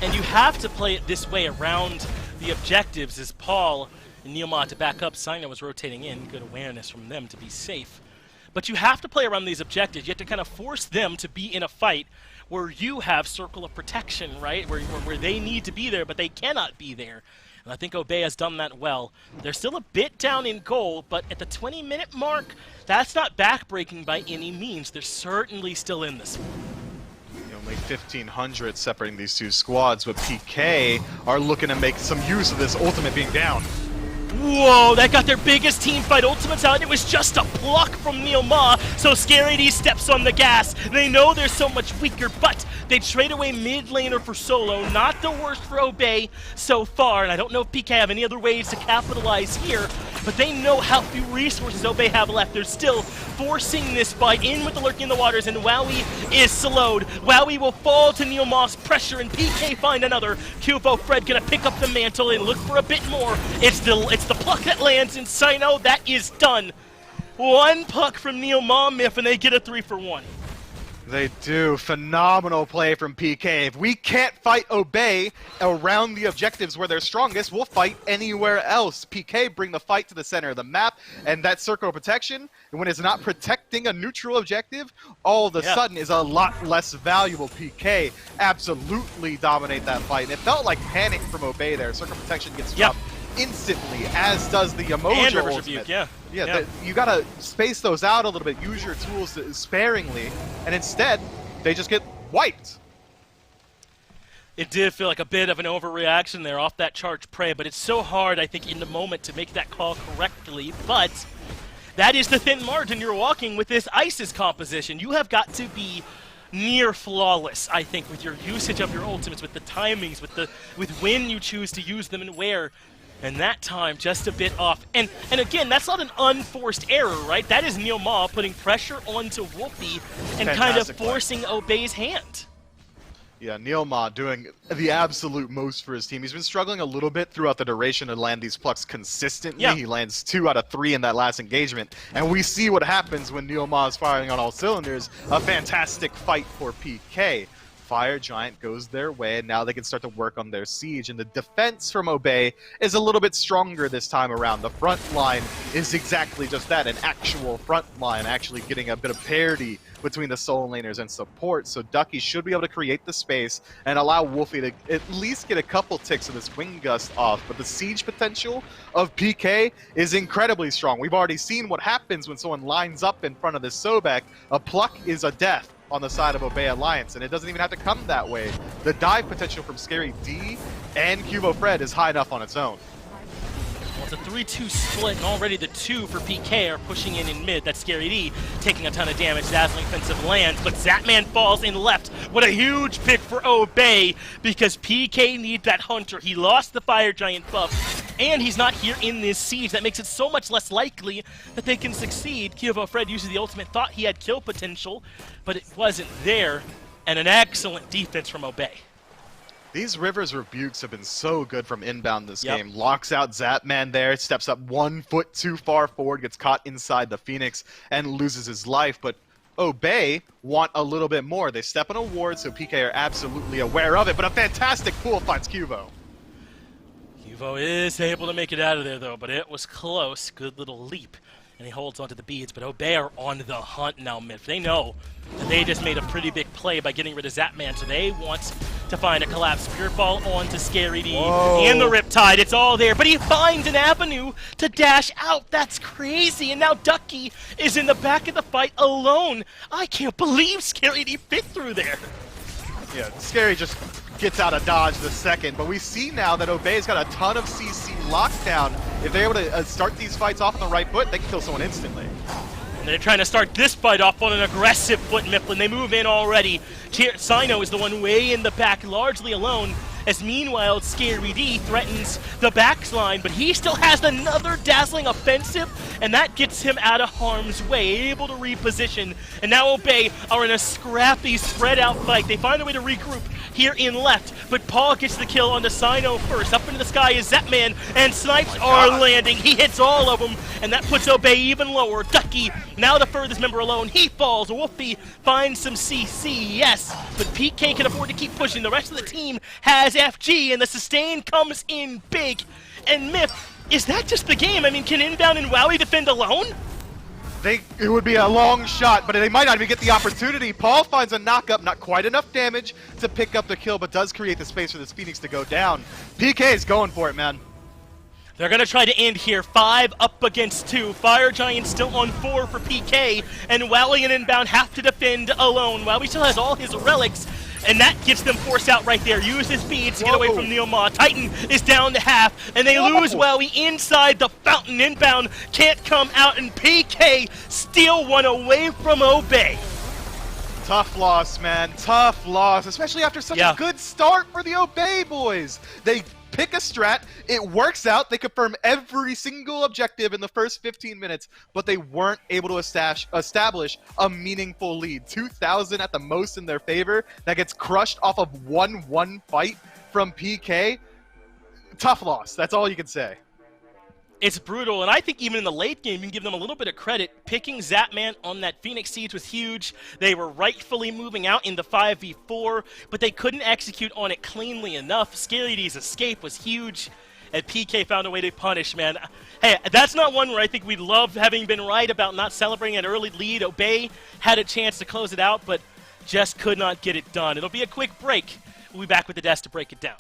And you have to play it this way around the objectives as Paul and Neilma to back up. Sino was rotating in. Good awareness from them to be safe. But you have to play around these objectives. You have to kind of force them to be in a fight where you have Circle of Protection, right? Where they need to be there, but they cannot be there. And I think Obey has done that well. They're still a bit down in goal, but at the 20-minute mark, that's not backbreaking by any means. They're certainly still in this one. Only 1,500 separating these two squads, but PK are looking to make some use of this ultimate being down. Whoa, that got their biggest team fight ultimates out. It was just a pluck from Neil Ma, so Scary D steps on the gas. They know they're so much weaker, but they trade away mid laner for solo. Not the worst for Obey so far, and I don't know if PK have any other ways to capitalize here, but they know how few resources Obey have left. They're still forcing this fight in with the Lurking in the Waters, and Wowie is slowed. Wowie will fall to Neil Ma's pressure, and PK find another. Kuvo Fred gonna pick up the mantle and look for a bit more. It's the pluck that lands in Sino. That is done. One puck from Neil Ma, Miff, and they get a 3-for-1. They do. Phenomenal play from PK. If we can't fight Obey around the objectives where they're strongest, we'll fight anywhere else. PK bring the fight to the center of the map, and that circle of protection, when it's not protecting a neutral objective, all of a sudden is a lot less valuable. PK absolutely dominate that fight, and it felt like panic from Obey there. Circle of protection gets dropped instantly, as does the Emoji And River's ultimate. Rebuke, yeah. You gotta space those out a little bit, use your tools sparingly, and instead, they just get wiped. It did feel like a bit of an overreaction there off that charged prey, but it's so hard, I think, in the moment to make that call correctly, but that is the thin margin you're walking with this ISIS composition. You have got to be near flawless, I think, with your usage of your ultimates, with the timings, with when you choose to use them and where. And that time, just a bit off. And again, that's not an unforced error, right? That is Neil Ma putting pressure onto Wolfie and kind of forcing Obey's hand. Yeah, Neil Ma doing the absolute most for his team. He's been struggling a little bit throughout the duration to land these plucks consistently. Yeah. He lands 2 out of 3 in that last engagement. And we see what happens when Neil Ma is firing on all cylinders. A fantastic fight for PK. Fire Giant goes their way, and now they can start to work on their siege. And the defense from Obey is a little bit stronger this time around. The front line is exactly just that, an actual front line, actually getting a bit of parity between the soul laners and support. So Ducky should be able to create the space and allow Wolfie to at least get a couple ticks of this Wind Gust off. But the siege potential of PK is incredibly strong. We've already seen what happens when someone lines up in front of this Sobek. A pluck is a death on the side of Obey Alliance, and it doesn't even have to come that way. The dive potential from Scary D and Kuvo Fred is high enough on its own. Well, it's a 3-2 split, and already the 2 for PK are pushing in mid. That's Scary D taking a ton of damage. Dazzling Offensive lands, but Zatman falls in left. What a huge pick for Obey, because PK needs that Hunter. He lost the Fire Giant buff, and he's not here in this siege. That makes it so much less likely that they can succeed. Kuvo Fred uses the ultimate, thought he had kill potential, but it wasn't there, and an excellent defense from Obey. These Rivers Rebukes have been so good from inbound this game. Locks out Zapman there, steps up 1 foot too far forward, gets caught inside the Phoenix, and loses his life. But Obey want a little bit more. They step on a ward, so PK are absolutely aware of it, but a fantastic pool finds Kuvo. Kuvo is able to make it out of there, though, but it was close. Good little leap. And he holds onto the beads, but Obey are on the hunt now, Miff. They know that they just made a pretty big play by getting rid of Zapman, so they want to find a collapse. Pure Fall onto Scary D and the Riptide. It's all there, but he finds an avenue to dash out. That's crazy, and now Ducky is in the back of the fight alone. I can't believe Scary D fit through there. Yeah, Scary just gets out of dodge the second, but we see now that Obey's got a ton of CC lockdown. If they're able to start these fights off on the right foot, they can kill someone instantly. And they're trying to start this fight off on an aggressive foot, Mifflin. They move in already. Sino is the one way in the back, largely alone, as meanwhile Scary D threatens the backline, but he still has another dazzling offensive, and that gets him out of harm's way, able to reposition. And now Obey are in a scrappy, spread out fight. They find a way to regroup here in left, but Paul gets the kill onto Sino first. Up into the sky is Zapman, and snipes are landing. He hits all of them, and that puts Obey even lower. Ducky, now the furthest member alone, he falls. Wolfie finds some CC, yes, but PK can afford to keep pushing. The rest of the team has FG, and the sustain comes in big. And Myth, is that just the game? I mean, can Inbound and Wowie defend alone? It would be a long shot, but they might not even get the opportunity. Paul finds a knock-up, not quite enough damage to pick up the kill, but does create the space for this Phoenix to go down. PK is going for it, man. They're going to try to end here. 5 up against 2. Fire Giant still on 4 for PK, and Wowie and Inbound have to defend alone. Wowie still has all his relics, and that gets them forced out right there. Use his speed to get away from Neoma. Titan is down to half, and they lose Wowie inside the fountain. Inbound can't come out, and PK steal one away from Obey. Tough loss, man. Tough loss, especially after such a good start for the Obey boys. They pick a strat, it works out, they confirm every single objective in the first 15 minutes, but they weren't able to establish a meaningful lead. 2,000 at the most in their favor. That gets crushed off of 1-1 fight from PK. Tough loss. That's all you can say. It's brutal, and I think even in the late game, you can give them a little bit of credit. Picking Zapman on that Phoenix Siege was huge. They were rightfully moving out in the 5v4, but they couldn't execute on it cleanly enough. ScaryD's escape was huge, and PK found a way to punish, man. Hey, that's not one where I think we love having been right about not celebrating an early lead. Obey had a chance to close it out, but just could not get it done. It'll be a quick break. We'll be back with the desk to break it down.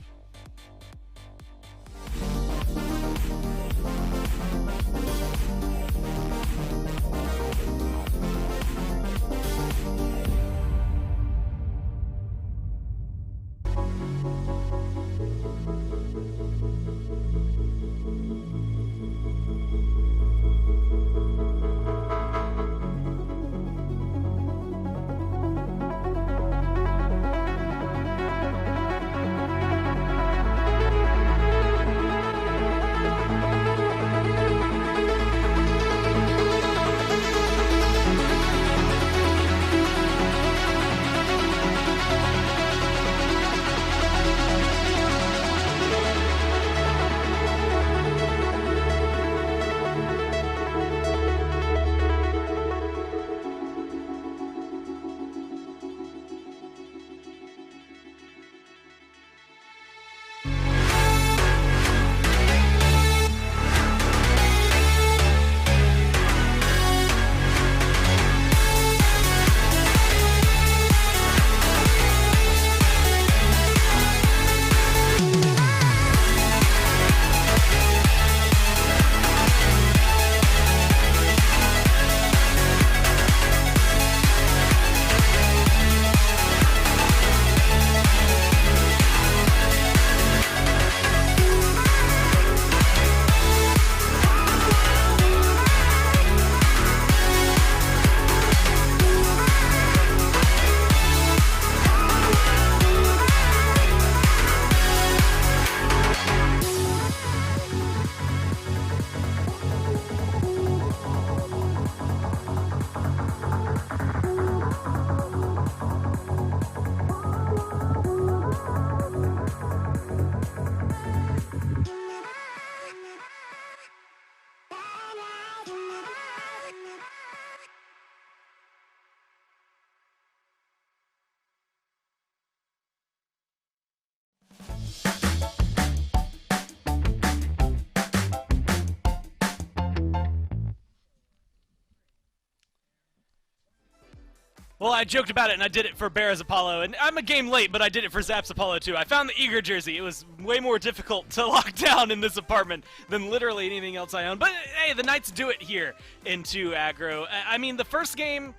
Well, I joked about it, and I did it for Bears Apollo, and I'm a game late, but I did it for Zaps Apollo, too. I found the Eager jersey. It was way more difficult to lock down in this apartment than literally anything else I own. But, hey, the Knights do it here in 2 aggro. I mean, the first game,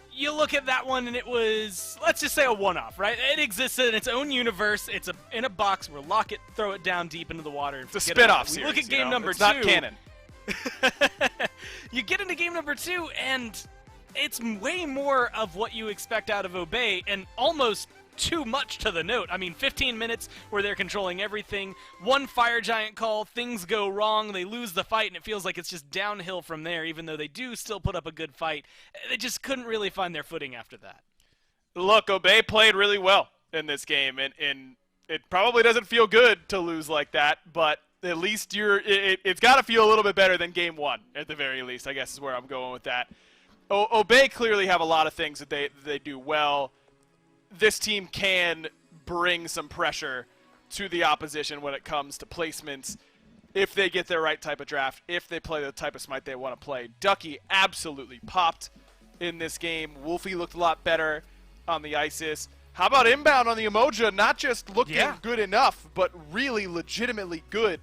you look at that one, and it was, let's just say, a one-off, right? It existed in its own universe. It's in a box where lock it, throw it down deep into the water. It's a spin-off series. Look at game number 2. It's not canon. You get into game number 2, and it's way more of what you expect out of Obey, and almost too much to the note. I mean, 15 minutes where they're controlling everything, one Fire Giant call, things go wrong, they lose the fight, and it feels like it's just downhill from there, even though they do still put up a good fight. They just couldn't really find their footing after that. Look, Obey played really well in this game, and it probably doesn't feel good to lose like that, but at least it's got to feel a little bit better than game 1, at the very least, I guess is where I'm going with that. Obey clearly have a lot of things that they do well. This team can bring some pressure to the opposition when it comes to placements if they get their right type of draft, if they play the type of Smite they want to play. Ducky absolutely popped in this game. Wolfie looked a lot better on the ISIS. How about inbound on the Emoja? Not just looking good enough, but really legitimately good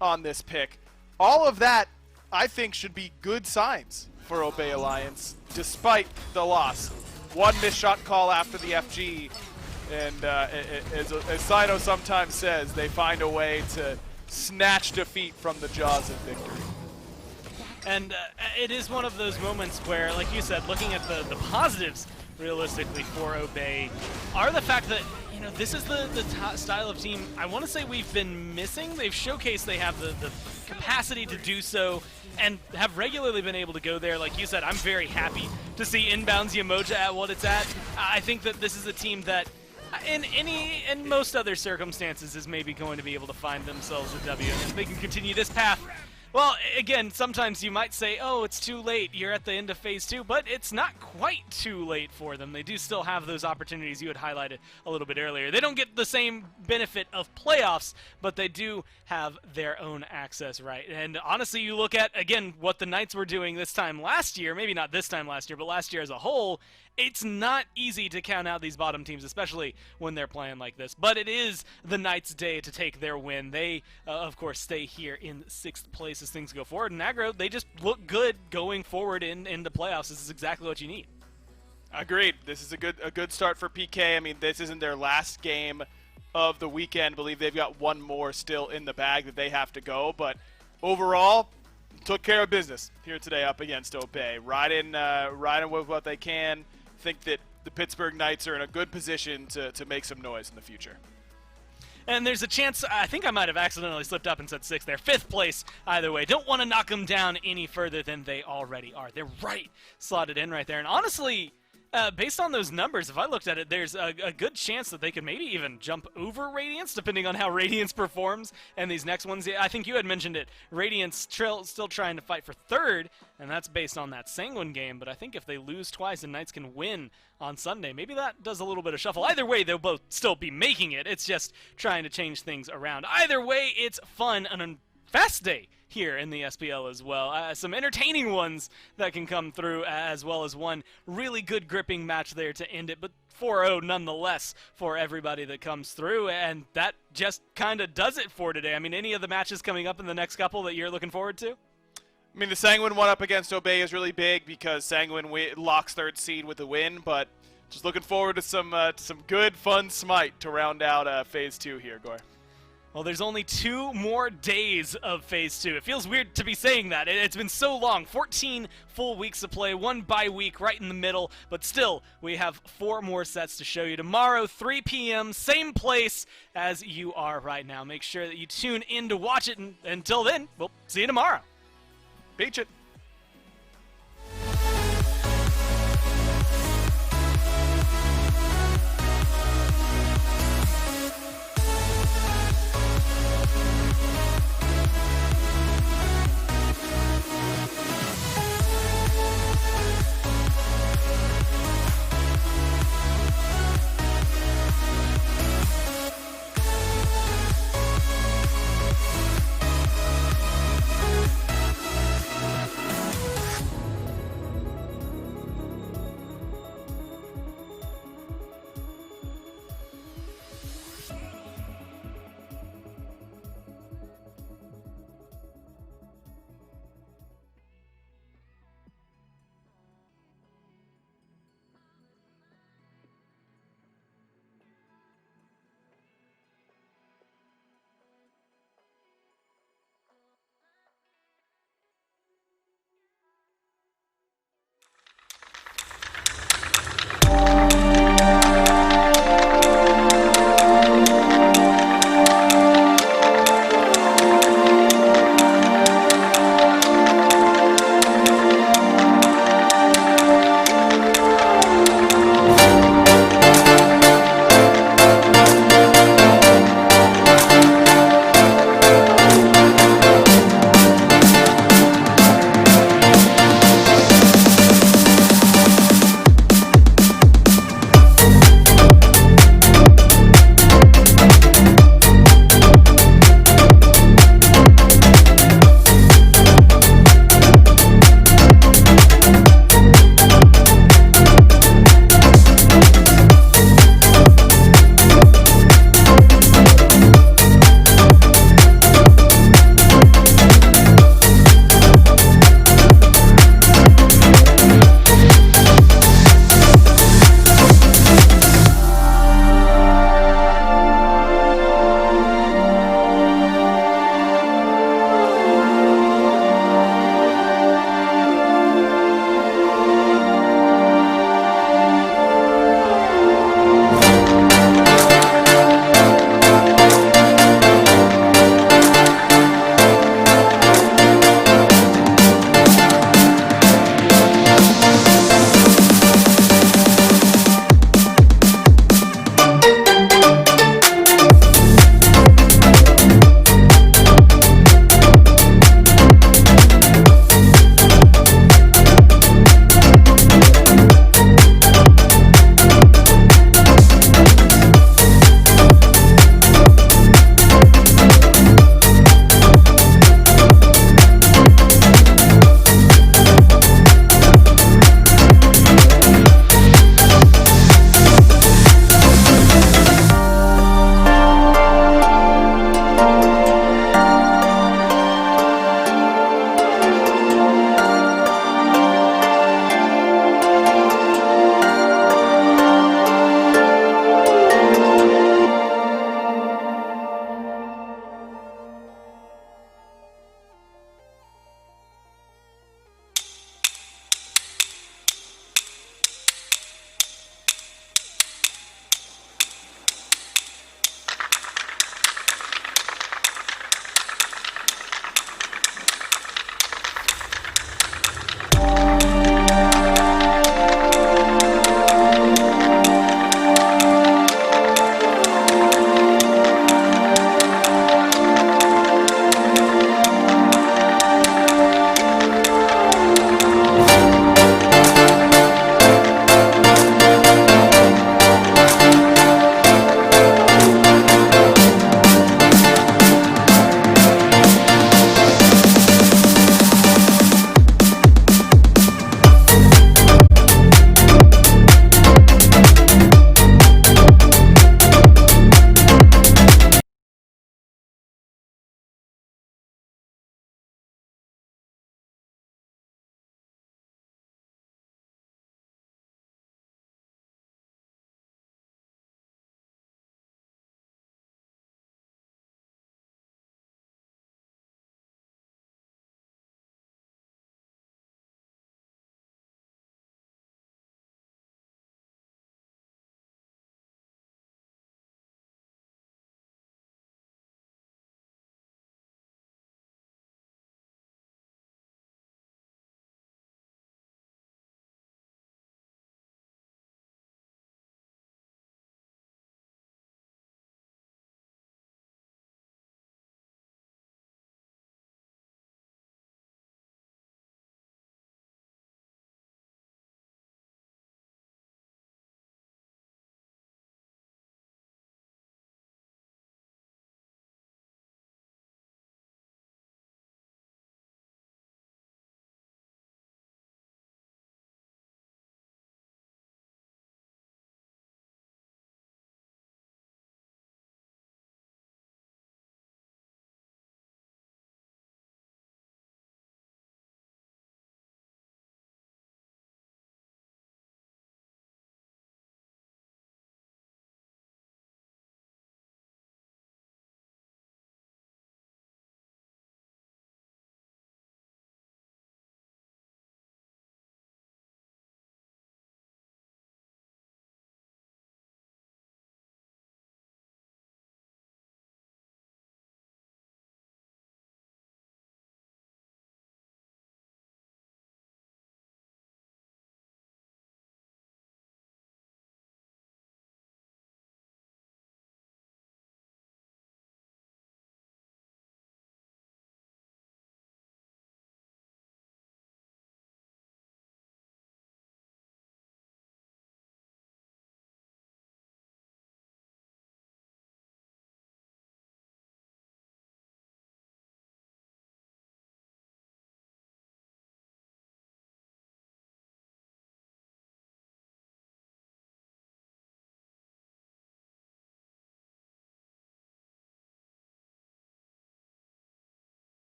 on this pick. All of that, I think, should be good signs for Obey Alliance, despite the loss. One missed shot call after the FG, And as Sino sometimes says, they find a way to snatch defeat from the jaws of victory. And it is one of those moments where, like you said, looking at the positives realistically for Obey are the fact that, you know, this is the style of team I want to say we've been missing. They've showcased they have the capacity to do so and have regularly been able to go there. Like you said, I'm very happy to see Inbounds Yamoja at what it's at. I think that this is a team that in most other circumstances is maybe going to be able to find themselves a W. And if they can continue this path, well, again, sometimes you might say, oh, it's too late, you're at the end of Phase 2, but it's not quite too late for them. They do still have those opportunities you had highlighted a little bit earlier. They don't get the same benefit of playoffs, but they do have their own access right. And honestly, you look at, again, what the Knights were doing this time last year, maybe not this time last year, but last year as a whole, it's not easy to count out these bottom teams, especially when they're playing like this. But it is the Knights' day to take their win. They, of course, stay here in 6th place as things go forward. And Aggro, they just look good going forward in the playoffs. This is exactly what you need. Agreed. This is a good start for PK. I mean, this isn't their last game of the weekend. I believe they've got one more still in the bag that they have to go. But overall, took care of business here today up against Obey. Riding with what they can. Think that the Pittsburgh Knights are in a good position to make some noise in the future. And there's a chance, I think I might have accidentally slipped up and said 6th there. 5th place, either way. Don't want to knock them down any further than they already are. They're right slotted in right there. And honestly, based on those numbers, if I looked at it, there's a good chance that they could maybe even jump over Radiance, depending on how Radiance performs. And these next ones, I think you had mentioned it, Radiance still trying to fight for 3rd, and that's based on that Sanguine game. But I think if they lose twice and Knights can win on Sunday, maybe that does a little bit of shuffle. Either way, they'll both still be making it. It's just trying to change things around. Either way, it's fun and a fast day here in the SPL as well. Some entertaining ones that can come through, as well as one really good gripping match there to end it, but 4-0 nonetheless for everybody that comes through, and that just kind of does it for today. I mean, any of the matches coming up in the next couple that you're looking forward to? I mean, the Sanguine one up against Obey is really big because Sanguine locks 3rd seed with a win, but just looking forward to some good, fun Smite to round out Phase 2 here, Gore. Well, there's only 2 more days of Phase 2. It feels weird to be saying that. It's been so long. 14 full weeks of play, 1 bye week right in the middle. But still, we have 4 more sets to show you. Tomorrow, 3 p.m., same place as you are right now. Make sure that you tune in to watch it. And until then, we'll see you tomorrow. Beach it.